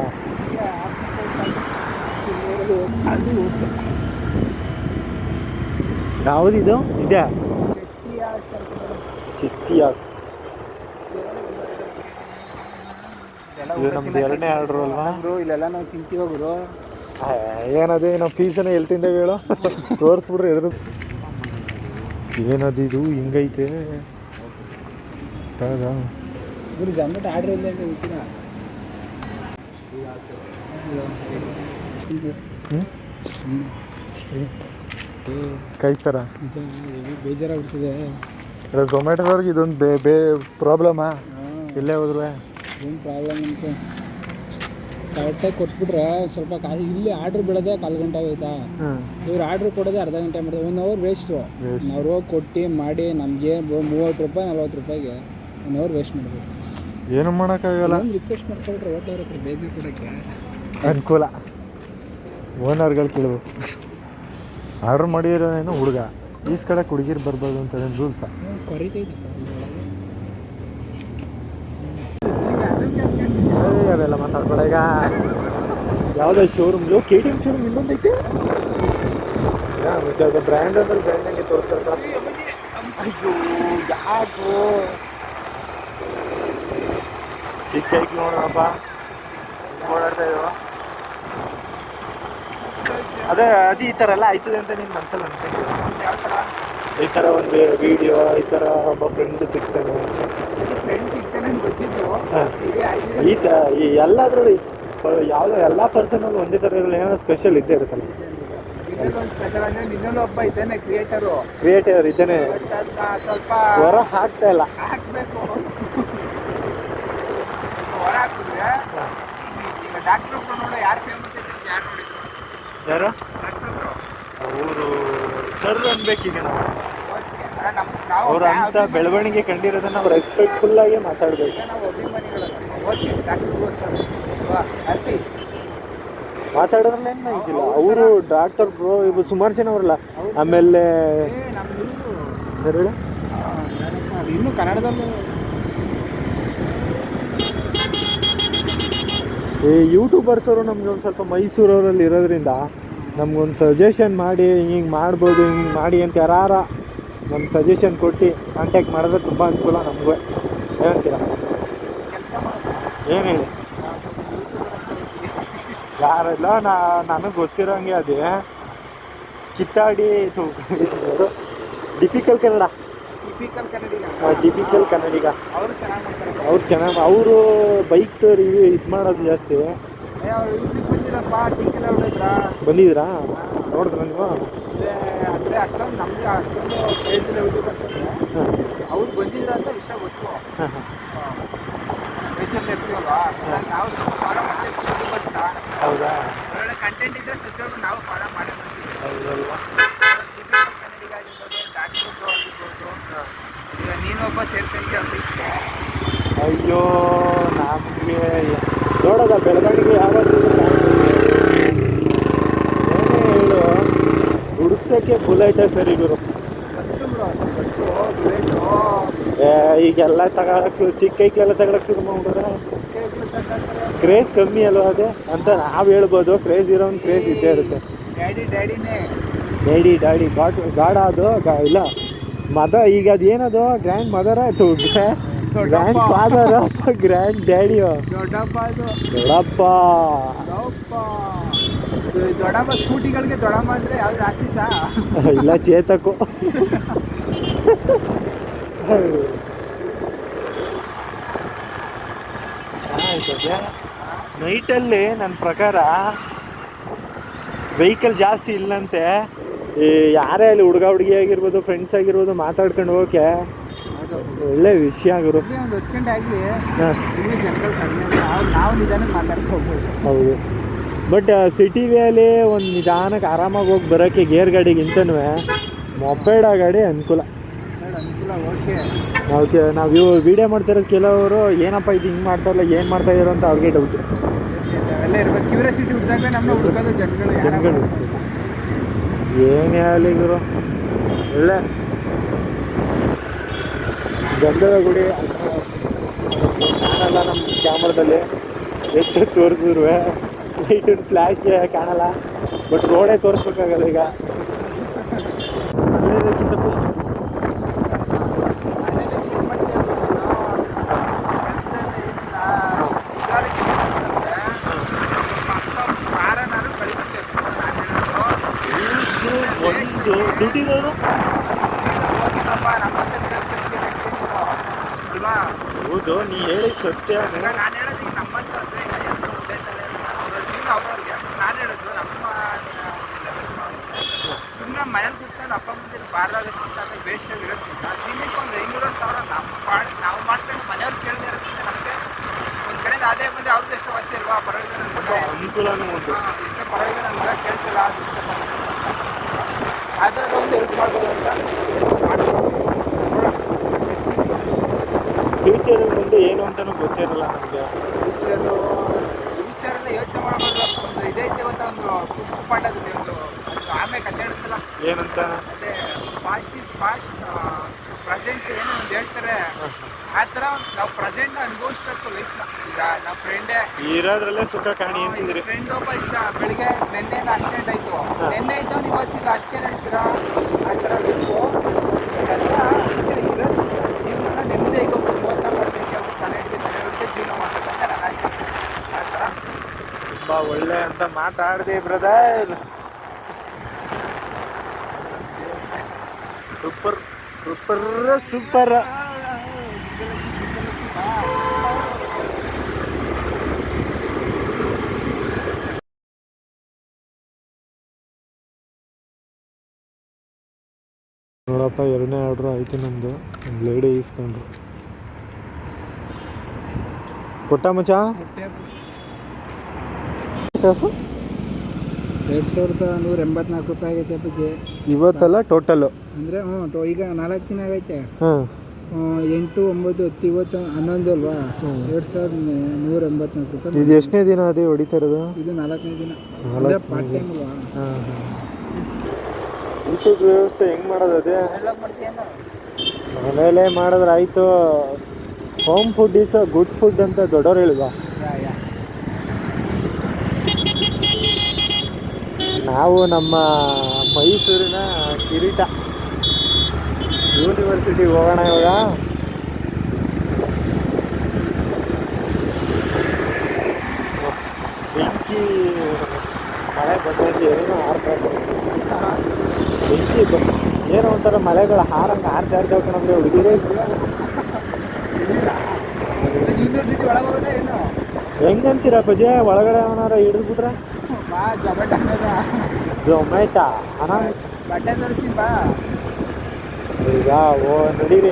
ಯಾವುದಿದು ಇದೆ? ಚಿತ್ತಿಯಾಸ್. ಇದು ನಮ್ದು 2ನೇ ಆರ್ಡ್ರು ಅಲ್ವಾ? ಇಲ್ಲೆಲ್ಲ ನಾವು ತಿಂತೀವಿ ಹೋಗುದು. ಏನದೇ ನಾವು ಪೀಸನ್ನ ಎಲ್ಲಿ ತಿಂದೇವೆ ಹೇಳೋ, ತೋರಿಸ್ಬಿಡ್ರಿ ಎದುರು. ಏನದು ಇದು ಹಿಂಗೈತೆ ಜಮ್ಬಿಟ್ಟು ಆರ್ಡ್ರ್ ಇಲ್ಲ ಅಂತ ಗೊತ್ತಿಲ್ಲ. ಕಾಯಿಸ್ತಾರ ಬೇಜಾರಾಗ್ಬಿಡ್ತದೆ. ಝೊಮ್ಯಾಟೋದವ್ರಿಗೆ ಇದೊಂದು ಪ್ರಾಬ್ಲಮಾ? ಎಲ್ಲೇ ಹೋದ್ರು ಏನು ಪ್ರಾಬ್ಲಮ್ ಅಂತ ಕರೆಕ್ಟಾಗಿ ಕೊಟ್ಬಿಟ್ರೆ ಸ್ವಲ್ಪ ಕಾಸು. ಇಲ್ಲಿ ಆರ್ಡ್ರ್ ಬಿಡೋದೇ 1/4 ಗಂಟೆ ಆಗೋಯ್ತಾ, ಇವ್ರು ಆರ್ಡ್ರ್ ಕೊಡೋದೇ ಅರ್ಧ ಗಂಟೆ ಮಾಡ್ತಾರೆ. 1 ಅವರ್ ವೇಸ್ಟು. ನಾವು ಹೋಗಿ ಕೊಟ್ಟು ಮಾಡಿ ನಮಗೆ 30 ರೂಪಾಯಿ 40 ರೂಪಾಯಿಗೆ 1 ಅವರ್ ವೇಸ್ಟ್ ಮಾಡಬೇಕು. ಏನು ಮಾಡೋಕ್ಕಾಗಲ್ಲ. ರಿಕ್ವೆಸ್ಟ್ ಮಾಡ್ಕೊಳ್ರೆ ಹೋಟ್ಲವ್ರ ಹತ್ರ ಬೇಗ ಕೊಡೋಕ್ಕೆ ಅನುಕೂಲ. ಓನರ್ಗಳು ಕೇಳಬೇಕು. ಆರ್ಡ್ರ್ ಮಾಡಿರೋನೇನು ಹುಡುಗ ಈಸ್ ಕಡೆ ಹುಡುಗಿರು ಬರ್ಬೋದು ಅಂತ ರೂಲ್ಸಾ? ಕೊರಿತೈತೆ ಅದೆಲ್ಲ ಮಾತಾಡ್ಬೇಡ. ಈಗ ಯಾವುದೋ ಶೋರೂಮ್ಲು KTM ಶೋರೂಮ್ ಇನ್ನೊಂದೈತೆ. ಅದು ಬ್ರ್ಯಾಂಡ್ ಅಂದ್ರೆ ಬ್ರ್ಯಾಂಡಂಗೆ ತೋರಿಸ್ತಾರೆ. ಅಯ್ಯೋ ಯಾಕೋ ಚಿಕ್ಕ ಐಕ್ ನೋಡೋಣಪ್ಪ ಓಡಾಡ್ತಾ ಇದ್ದಾವ. ಅದೇ ಅದು ಈ ಥರ ಎಲ್ಲ ಆಯ್ತದೆ ಅಂತ ನಿನ್ನ ಮನಸ್ಸಲ್ಲಿ ಅನ್ಕೊಂಡಿದ್ದೆ. ಈ ಥರ ಒಂದು ವಿಡಿಯೋ, ಈ ಥರ ಒಬ್ಬ ಫ್ರೆಂಡ್ ಸಿಗ್ತಾನೆ ಈ ಥರ ಎಲ್ಲದ್ರಲ್ಲಿ ಯಾವುದೋ ಎಲ್ಲ ಪರ್ಸನಲ್ ಒಂದೇ ಥರ ಇರಲ್ಲ, ಏನೋ ಸ್ಪೆಷಲ್ ಇದ್ದೇ ಇರುತ್ತಲ್ಲ. ಒಬ್ಬ ಇದ್ದಾನೆ ಕ್ರಿಯೇಟರ್ ಇದ್ದಾನೆ, ಸ್ವಲ್ಪ ಹೊರ ಹಾಕ್ತಾ ಇಲ್ಲ. ಹಾಕ್ಬೇಕು ಹೊರ ಹಾಕಿದ್ರೆ ಈಗ ಡಾಕ್ಟ್ರು ನೋಡೋ ಯಾರು ಫೇಮಸ್ ಐತೆ ಯಾರು ನೋಡಿದ್ರು ಯಾರು ಅವರು ಸರ್ ಅನ್ಬೇಕೀಗ ನಾವು. ಅವ್ರು ಅಂತ ಬೆಳವಣಿಗೆ ಕಂಡಿರೋದನ್ನ ನಾವು ರೆಸ್ಪೆಕ್ಟ್ಫುಲ್ ಆಗಿ ಮಾತಾಡ್ಬೇಕು. ಮಾತಾಡೋದ್ರಲ್ಲ ಏನು ಇದಿಲ್ಲ. ಅವರು ಡಾಕ್ಟರ್ ಬ್ರೋ ಇವು ಸುಮಾರು ಜನ ಅವರಲ್ಲ. ಆಮೇಲೆ ಇನ್ನು ಕನ್ನಡದಲ್ಲೂ ಈ ಯೂಟ್ಯೂಬರ್ಸ್ ಅವರು ನಮ್ಗೆ ಒಂದು ಸ್ವಲ್ಪ ಮೈಸೂರವರಲ್ಲಿ ಇರೋದ್ರಿಂದ ನಮ್ಗೊಂದು ಸಜೆಷನ್ ಮಾಡಿ ಹಿಂಗೆ ಮಾಡ್ಬೋದು, ಹಿಂಗೆ ಮಾಡಿ ಅಂತ ಯಾರ ನಮ್ಗೆ ಸಜೆಷನ್ ಕೊಟ್ಟು ಕಾಂಟ್ಯಾಕ್ಟ್ ಮಾಡಿದ್ರೆ ತುಂಬ ಅನುಕೂಲ ನಮಗೂ. ಏನಂತೀರ? ಏನು ಹೇಳಿ? ಯಾರೆಲ್ಲ ನನಗೆ ಗೊತ್ತಿರೋಂಗೆ ಅದೇ ಕಿತ್ತಾಡಿ ಡಿಫಿಕಲ್ ಕನ್ನಡ, ಡಿಫಿಕಲ್ ಕನ್ನಡಿಗ. ಅವ್ರು ಚೆನ್ನಾಗಿ ಅವರು ಬೈಕ್ ರಿವ್ಯೂ ಇದು ಮಾಡೋದು ಜಾಸ್ತಿ. ಬಂದಿದ್ದೀರಾ? ನೋಡಿದ್ರ ನೀವು? ಅಂದರೆ ಅಷ್ಟೊಂದು ನಮಗೆ ಅಷ್ಟೊಂದು ಹೇಳ್ತಿಲ್ಲ ಯೂಟ್ಯೂಬರ್ಸ್ ಅಂದರೆ ಅವ್ರು ಬಂದಿದ್ರ ಅಂತ ವಿಷಯ ಗೊತ್ತು. ಸ್ಪೆಷಲ್ ಇರ್ತೀವಲ್ವಾ, ನಾವು ಸ್ವಲ್ಪ ಫಾಲೋ ಮಾಡ್ತೀವಿ ಯೂಟ್ಯೂಬರ್ಸ್ನ. ಹೌದಾ? ಒಳ್ಳೆ ಕಂಟೆಂಟ್ ಇದ್ದರೆ ಸದ್ಯವಾಗಿ ನಾವು ಫಾಲೋ ಮಾಡಿ ಹೌದಲ್ವಾ? ಕನ್ನಡಿಗ ಆಗಿರ್ಬೋದು, ಡಾಕ್ಟರ್ ಆಗಿರ್ಬೋದು. ಈಗ ನೀನೊಬ್ಬ ಸೇರ್ಕೊಂಡ್ರೆ ಅಂತ ಇಷ್ಟೇ. ಅಯ್ಯೋ ನಮಗೆ ನೋಡೋದ ಬೆಳವಣಿಗೆ ಯಾವತ್ತೂ ಏನೇ ಹೇಳು, ಹುಡುಕ್ಸೋಕ್ಕೆ ಬುಲೆಟೇ ಸರಿ ಗುರು. ಈಗೆಲ್ಲ ತಗೊಳಕ್ಕೆ ಚಿಕ್ಕ ಕೈಗೆಲ್ಲ ತಗೊಳಕ್ಕೆ ಶುರು ಮಾಡಿದ್ರೆ ಕ್ರೇಜ್ ಕಮ್ಮಿ ಅಲ್ವಾ ಅದು ಅಂತ ನಾವು ಹೇಳ್ಬೋದು. ಕ್ರೇಜ್ ಇರೋನ್ ಕ್ರೇಜ್ ಇದ್ದೇ ಇರುತ್ತೆ. ಡ್ಯಾಡಿ ಗಾಡ ಅದು ಇಲ್ಲ ಮದ. ಈಗ ಅದೇನದು ಗ್ರ್ಯಾಂಡ್ ಮದರ್ ಆಯ್ತು, ಗ್ರ್ಯಾಂಡ್ ಫಾದರ್ ಅಥವಾ ಗ್ರ್ಯಾಂಡ್ ಡ್ಯಾಡಿಯೋ? ದೊಡ್ಡಪ್ಪ. ದೊಡ್ಡಮ್ಮ ಸ್ಕೂಟಿಗಳಿಗೆ ದೊಡ್ಡಮ್ಮ ಅಂದರೆ ಯಾವ್ದು ಆಕ್ಸಿಸಾ? ಇಲ್ಲ ಚೇತಕು. ಚೆನ್ನಾಗಿರ್ತದೆ. ನೈಟಲ್ಲಿ ನನ್ನ ಪ್ರಕಾರ ವೆಹಿಕಲ್ ಜಾಸ್ತಿ ಇಲ್ಲಂತೆ. ಈ ಯಾರೇ ಅಲ್ಲಿ ಹುಡುಗ ಹುಡುಗಿ ಆಗಿರ್ಬೋದು, ಫ್ರೆಂಡ್ಸ್ ಆಗಿರ್ಬೋದು, ಮಾತಾಡ್ಕೊಂಡು ಹೋಗೋಕ್ಕೆ ಒಳ್ಳೆ ವಿಷಯ ಗುರು. ಒಂದು 10 ಗಂಟೆ ಆಗಲಿ ಜನಗಳು ಕಡಿಮೆ, ನಾವು ನಿಧಾನಕ್ಕೆ ಮಾತಾಡ್ಕೊಂಡು ಹೋಗ್ಬೋದು. ಹೌದು. ಬಟ್ ಸಿಟಿ ವೇಲಿ ಒಂದು ನಿಧಾನಕ್ಕೆ ಆರಾಮಾಗಿ ಹೋಗಿ ಬರೋಕ್ಕೆ ಗೇರ್ ಗಾಡಿಗಿಂತನೂ ಮೊಪೆಡ ಗಾಡಿ ಅನುಕೂಲ. ನಾವು ವಿಡಿಯೋ ಮಾಡ್ತಿರೋದು ಕೆಲವರು ಏನಪ್ಪ ಇದು ಹಿಂಗೆ ಮಾಡ್ತಾರಲ್ಲ, ಏನು ಮಾಡ್ತಾಯಿದ್ರು ಅಂತ ಅವ್ರಿಗೆ ಡೌಟ್ ಎಲ್ಲ ಇರ್ಬೇಕು. ಕ್ಯೂರಿಯಾಸಿಟಿ ಹುಟ್ಟಿದಾಗ ನಮ್ಮ ಹುಡುಕೋದು ಜನಗಳು ಏನೇ ಆಗಲಿ ಗುರು. ಒಳ್ಳೆ ಗಂಧದ ಗುಡಿ ಕಾಣಲ್ಲ ನಮ್ಮ ಕ್ಯಾಮ್ರಾದಲ್ಲಿ, ಎಷ್ಟು ತೋರಿಸಿದ್ರು ಲೈಟಿನ ಫ್ಲ್ಯಾಶ್ಗೆ ಕಾಣಲ್ಲ. ಬಟ್ ರೋಡೇ ತೋರಿಸ್ಬೇಕಾಗಲ್ಲ ಈಗ. ಒಳ್ಳೆಯದಕ್ಕಿಂತ ಬೆಸ್ಟ್. ಒಂದು ದುಡ್ಡಿದವರು ಹೌದು, ನೀ ಹೇಳಿ ಸತ್ಯ. ನಾನು ಹೇಳೋದು ಈಗ ನಮ್ಮಂತ ಅಂದರೆ ನಾನು ಹೇಳೋದು ನಮ್ಮ ಸುಮ್ಮನೆ ಮನೇಲಿ ಕೂತ್ಕೊಂಡು ಅಪ್ಪ ಮುಂದೆ ಬಾರ್ದಾಗಕ್ಕಿಂತ ಅಂದರೆ ಬೇಷಾಗಿ ಇರೋದ್ಕಿಂತ ದಿನಕ್ಕೆ ಒಂದು 500,000 ನಾವು ಮಾಡ್ಕೊಂಡು ಮನೆಯವ್ರು ಕೇಳದೆ ಇರೋದ್ರಿಂದ ನಮಗೆ ಒಂದು ಕಡೆಯಿಂದ ಆದಾಯ ಬಂದರೆ ಅವ್ರದ್ದು ಎಷ್ಟು ವಾಸಿ ಇಲ್ವಾ, ಪರವಾಗಿಲ್ಲ ಅನುಕೂಲನೂ ಒಂದು ಇಷ್ಟ ಪರವಾಗಿಲ್ಲ ನಮ್ಗೆ ಕೇಳ್ತಿಲ್ಲ. ಅದಾಗ ಒಂದು ಹೆಲ್ಪ್ ಮಾಡ್ಬೋದು ಅಂತ ಫ್ಯೂಚರಲ್ಲಿ ಮುಂದೆ ಏನು ಅಂತಲೂ ಗೊತ್ತಿರಲ್ಲ ನಮಗೆ. ಫ್ಯೂಚರೆಲ್ಲ ಯೋಚನೆ ಮಾಡ್ಬೋದು. ಒಂದು ಇದೈತೆ ಗೊತ್ತ, ಒಂದು ಪಾಂಡದಲ್ಲಿ ಒಂದು ಅದು ಆಮೇಲೆ ಕತೆ ಹೇಳ್ತಲ್ಲ ಏನಂತ, ಅದೇ ಪಾಸ್ಟ್ ಈಸ್ ಪಾಸ್ಟ್, ಪ್ರೆಸೆಂಟ್ ಏನೋ ಒಂದು ಹೇಳ್ತಾರೆ. ಆ ಥರ ನಾವು ಪ್ರೆಸೆಂಟ್ನ ಅನುಭವಿಸ್ಬೇಕು ಲೈಫ್ನ. ಈಗ ನಮ್ಮ ಫ್ರೆಂಡೇ ಇರೋದ್ರಲ್ಲೇ ಸುಖ ಕಾಣಿ ಅಂತಿದ್ರಿ. ಫ್ರೆಂಡ್ ಒಬ್ಬ ಇದ್ದ, ಬೆಳಿಗ್ಗೆ ನೆನ್ನೆ ಆಕ್ಸಿಡೆಂಟ್ ಆಯಿತು, ನೆನ್ನೆ ಇದ್ದವ್ ನೀವು ಗೊತ್ತಿಲ್ಲ, ಅದಕ್ಕೆ ಹೇಳ್ತೀರಾ ಆ ಥರ ಲೈಫು ಎಲ್ಲ. ಇರೋದು ಜೀವನ ನೆಮ್ಮದಿ ಈಗ ಮೋಸ ಮಾಡ್ತೀನಿ ತಲೆ ಜೀವನ ಮಾಡ್ಬೇಕಂತ ನನ್ನ ಆಸೆ. ಆ ಥರ ತುಂಬ ಒಳ್ಳೆ ಅಂತ ಮಾತಾಡಿದೆ ಬ್ರದರ್. Super super super. ನೋಡಪ್ಪ, 2ನೇ ಆರ್ಡ್ರ್ ಆಯಿತು ನಮ್ಮದು. ಒಂದು ಲೇಡಿ ಈಸ್ಕೊಂಡ್ರು. ಕೊಟ್ಟ ಮಚ್ಚ 2184 ರೂಪಾಯಿ ಆಗೈತೆ ಅಪ್ಪಾಜಿ ಇವತ್ತಲ್ಲ ಟೋಟಲು? ಅಂದರೆ ಈಗ 4 ದಿನ ಆಗೈತೆ. ಹಾಂ 8, 9, 10 ಇವತ್ತು 11 ಅಲ್ವಾ? 2184 ರೂಪಾಯಿ. ಇದು ಎಷ್ಟನೇ ದಿನ ಅದೇ ಹೊಡಿತಾ ಇರೋದು? ಇದು 4ನೇ ದಿನ. ಅಂದರೆ ಪಾರ್ಟ್ ಟೈಮ್ ಅಲ್ವಾ? ಹಾಂ ಊಟದ ವ್ಯವಸ್ಥೆ ಹೆಂಗೆ ಮಾಡೋದು? ಅದೇ ಮನೇಲೇ ಮಾಡಿದ್ರೆ ಆಯಿತು. Home food is a good food ಅಂತ ದೊಡ್ಡವ್ರು ಹೇಳಿಲ್ವಾ? ನಾವು ನಮ್ಮ ಮೈಸೂರಿನ ಕಿರೀಟ ಯೂನಿವರ್ಸಿಟಿಗೆ ಹೋಗೋಣ ಇವಾಗ. ಬೆಂಕಿ ಮಳೆ ಬಂದಂಗೆ ಏನೋ ಹಾರ್ತಾರೆ. ಬೆಂಕಿ ಏನೋ ಒಂಥರ ಮಳೆಗಳ ಹಾರಂಗೆ ಹಾರ್ತಾ ಇರ್ತಾವೆ ಕಣಂದ್ರೆ ಹುಡುಗಿರೇ. ಯೂನಿವರ್ಸಿಟಿ ಒಳಗೆ ಹೋಗೋದೇ ಏನು ಹೆಂಗಂತೀರ ಪಜೆ? ಒಳಗಡೆ ಅವನಾರ ಹಿಡಿದ್ಬಿಟ್ರೆ ಝೊಮ್ಯಾಟೊ ಅಣ್ಣ ಬಟ್ಟೆ ತೋರಿಸ್ತೀನಿ ಬಾ. ಈಗ ನಡೀರಿ,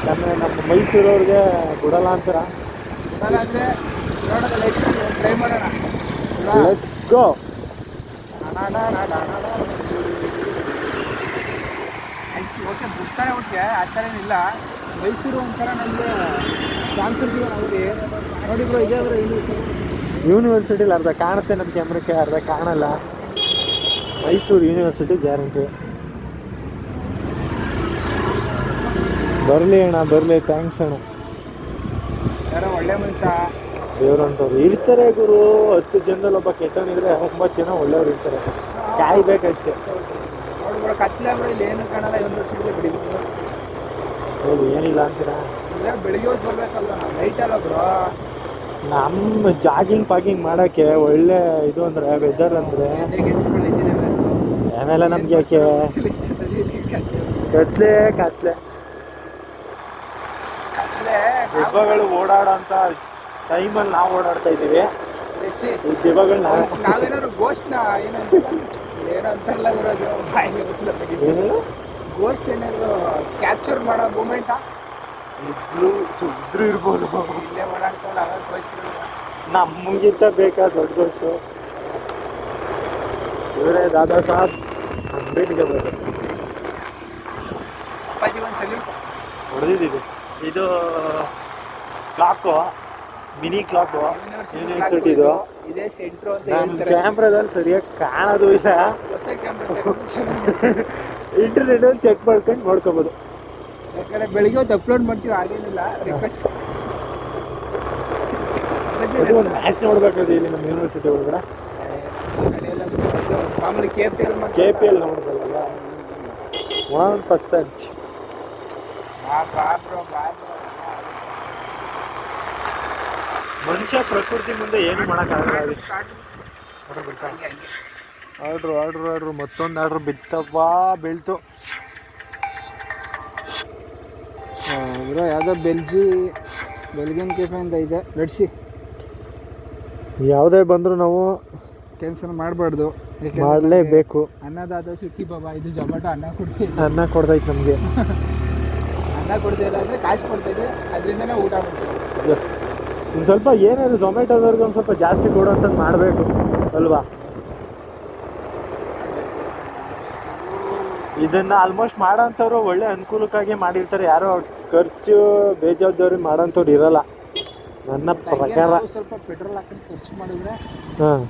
ನಮ್ಮ ಮೈಸೂರವ್ರಿಗೆ ಬಿಡಲ್ಲ ಅಂತೀರ? ಅಂದರೆ ನೋಡೋದಲ್ಲ, ಟ್ರೈ ಮಾಡೋಣ. Let's go. ಓಕೆ ಬಿಡ್ತಾರೆ, ಓಕೆ ಆ ಥರ ಏನಿಲ್ಲ. ಮೈಸೂರು ಒಂಥರ ನಮಗೆ ಸಾಂಸ್ಕೃತಿಕ ನಗರಿ ನೋಡಿ ಬ್ರೋ. ಇದೇ ಬ್ರೋ ಯೂನಿವರ್ಸಿಟಿಲಿ ಅರ್ಧ ಕಾಣುತ್ತೆ ನಮ್ಮ ಕ್ಯಾಮ್ರಕ್ಕೆ, ಅರ್ಧ ಕಾಣಲ್ಲ. Mysuru university guarantee. ಬರಲಿ ಅಣ್ಣ, ಬರಲಿ. ಥ್ಯಾಂಕ್ಸ್ ಅಣ್ಣ. ಯಾರೋ ಒಳ್ಳೆ ಮನುಷ್ಯ ದೇವ್ರಂತವ್ರು ಇರ್ತಾರೆ ಗುರು. 10 ಜನದಲ್ಲಿ ಒಬ್ಬ ಕೆಟ್ಟವನಿದ್ರೆ 9 ಜನ ಒಳ್ಳೆಯವ್ರು ಇರ್ತಾರೆ. ಕಾಯ್ಬೇಕಷ್ಟೇ. ನೋಡಿ ಬ್ರೋ, ಕತ್ಲೆ ಬ್ರೋ, ಇಲ್ಲಿ ಏನು ಕಾಣಲ್ಲ. ಯೂನಿವರ್ಸಿಟಿ ಬೆಳಿಗ್ಗೆ ಹೌದು, ಏನಿಲ್ಲ ಅಂತೀರಾ? ಇಲ್ಲ, ಬೆಳಿಗ್ಗೆ ಹೊತ್ತು ಬರ್ಬೇಕಲ್ವ, ನೈಟ್ ಅಲ್ಲ ಬ್ರೋ. ನಮ್ಮ ಜಾಗಿಂಗ್ ಪಾಗಿಂಗ್ ಮಾಡೋಕ್ಕೆ ಒಳ್ಳೆ ಇದು ಅಂದರೆ ವೆದರ್ ಅಂದರೆ ಆಮೇಲೆ ನಮ್ಗೆ ಯಾಕೆ ಕತ್ಲೆ ಕತ್ಲೆ ದೆವ್ವಗಳು ಓಡಾಡೋ ಅಂತ ಟೈಮಲ್ಲಿ ನಾವು ಓಡಾಡ್ತಾ ಇದ್ದೀವಿ. ಈ ದೆವ್ವಗಳು ನಾವೇನಾದ್ರು ಗೋಷ್ಠನ ಏನಂತಾರಲ್ಲ ಏನೇನು ಗೋಷ್ಠ ಏನಾದ್ರು ಕ್ಯಾಪ್ಚರ್ ಮಾಡೋ ಮೂಮೆಂಟಾ ಇದ್ರು ಇರ್ಬೋದು. ಇಲ್ಲೇ ಓಡಾಡ್ತಾವಲ್ಲ ಅವಾಗ ಗೋಷ್ಠಿಗಳು ನಮಗಿಂತ ಬೇಕಾ ದೊಡ್ಡ ದೊಡ್ಡ ಇವರೇ ದಾದಾ ಸಾಬ್ ಅಂಬೇಡ್ಕರ್ ಅಪ್ಪಾಜಿ ಒಂದು ಸಲ್ಯೂಟ್ ಹೊಡೆದಿದ್ದೀವಿ. ಇದು ಕ್ಲಾಕು, ಮಿನಿ ಕ್ಲಾಕು ಯೂನಿವರ್ಸಿಟಿದು. ಇದೇ ಸೆಂಟ್ರು ಅಂತ ನಮ್ಮ ಹೇಳ್ತಾರೆ. ಕ್ಯಾಮ್ರಾದಲ್ಲಿ ಸರಿಯಾಗಿ ಕಾಣೋದು ಇಲ್ಲ. ಹೊಸ ಕ್ಯಾಮ್ರಾ ಇಂಟರ್ನೆಟಲ್ಲಿ ಚೆಕ್ ಮಾಡ್ಕೊಂಡು ನೋಡ್ಕೋಬೋದು. ಯಾಕಂದ್ರೆ ಬೆಳಿಗ್ಗೆ ಹೊತ್ತು ಅಪ್ಲೋಡ್ ಮಾಡ್ತೀವಿ, ಹಾಗೇನಿಲ್ಲ. ರಿಕ್ವೆಸ್ಟ್ ಒಂದು ಮ್ಯಾಚ್ ನೋಡ್ಬೇಕಾದ್ರೆ ಇಲ್ಲಿ ನಮ್ಮ ಯೂನಿವರ್ಸಿಟಿ ಒಳಗಡೆ ಮಾಮೂಲಿ KPL ನೋಡ್ಬೋದಲ್ಲ 1%. ಮನುಷ್ಯ ಪ್ರಕೃತಿ ಮುಂದೆ ಏನು ಮಾಡೋಕ್ಕಾಗಲ್ಲ. ಆರ್ಡ್ರು ಮತ್ತೊಂದು ಆರ್ಡ್ರು ಬಿತ್ತಪ್ಪ ಬೀಳ್ತು. ಬ್ರೋ ಯಾವುದೋ ಬೆಲ್ಗಿಯನ್ ಕೆಫೆ ಅಂತ ಇದೆ, ನಡೆಸಿ. ಯಾವುದೇ ಬಂದರೂ ನಾವು ಕ್ಯಾನ್ಸಲ್ ಮಾಡಬಾರ್ದು, ಮಾಡಲೇಬೇಕು. ಅನ್ನದಾತ ಸುಖಿ ಬಾಬಾ. ಇದು ಜೊಮ್ಯಾಟೊ ಅನ್ನ ಕೊಡ್ತೈತೆ ನಮಗೆ. ಅನ್ನ ಕೊಡ್ತಿಲ್ಲ ಅಂದರೆ ಕಾಸು ಕೊಡ್ತೈತೆ, ಅದರಿಂದನೇ ಊಟ ಮಾಡ್ತೀವಿ. ಎಸ್, ಒಂದು ಸ್ವಲ್ಪ ಏನಾದ್ರು ಝೊಮ್ಯಾಟೋದವ್ರಿಗೆ ಒಂದು ಸ್ವಲ್ಪ ಜಾಸ್ತಿ ಕೊಡೋಂಥದ್ದು ಮಾಡಬೇಕು ಅಲ್ವಾ? ಇದನ್ನು ಆಲ್ಮೋಸ್ಟ್ ಮಾಡೋಂಥವ್ರು ಒಳ್ಳೆ ಅನುಕೂಲಕ್ಕಾಗಿ ಮಾಡಿರ್ತಾರೆ. ಯಾರೋ ಖರ್ಚು ಬೇಜವಾಬ್ದಾರಿ ಮಾಡೋಂಥವ್ರು ಇರಲ್ಲ ನನ್ನ ಪ್ರಕಾರ. ಸ್ವಲ್ಪ ಪೆಟ್ರೋಲ್ ಹಾಕೊಂಡು ಖರ್ಚು ಮಾಡಿದ್ರೆ ಹಾಂ,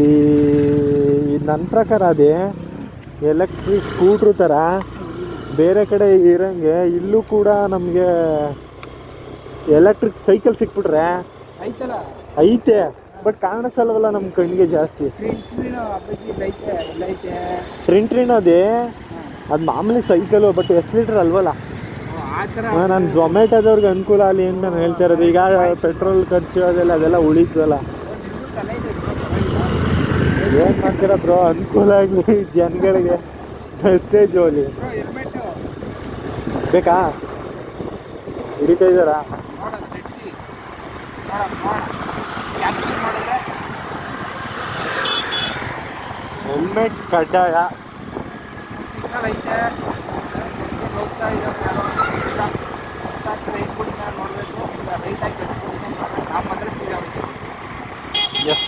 ಈ ನನ್ನ ಪ್ರಕಾರ ಅದೇ ಎಲೆಕ್ಟ್ರಿಕ್ ಸ್ಕೂಟ್ರು ಥರ ಬೇರೆ ಕಡೆ ಇರೋಂಗೆ ಇಲ್ಲೂ ಕೂಡ ನಮಗೆ ಎಲೆಕ್ಟ್ರಿಕ್ ಸೈಕಲ್ ಸಿಕ್ಬಿಟ್ರೆ ಐತಲ್ಲ, ಐತೆ, ಬಟ್ ಕಾಣಿಸಲ್ವಲ್ಲ ನಮ್ಮ ಕಣ್ಣಿಗೆ ಜಾಸ್ತಿ. ಟ್ರಿನ್ ಅದೇ, ಅದು ಮಾಮೂಲಿ ಸೈಕಲು, ಬಟ್ ಎಷ್ಟು ಲೀಟ್ರ್ ಅಲ್ವಲ್ಲ. ನಾನು ಝೊಮ್ಯಾಟೋದವ್ರಿಗೆ ಅನುಕೂಲ ಆಗಲಿ ಅಂತ ನಾನು ಹೇಳ್ತಾ ಇರೋದು. ಈಗ ಪೆಟ್ರೋಲ್ ಖರ್ಚು ಅದೆಲ್ಲ ಉಳಿತಲ್ಲ. ಏನು ಮಾಡ್ತೀರ ಬ್ರೋ, ಅನುಕೂಲ ಆಗಲಿ ಜನಗಳಿಗೆ, ಮೆಸೇಜ್ ಹೋಗಲಿ. ಬೇಕಾ? ಹಿಡಿತಾ ಇದ್ದಾರಾ? ಹೆಲ್ಮೆಟ್ ಕಡ್ಡಾಯ. ಎಸ್,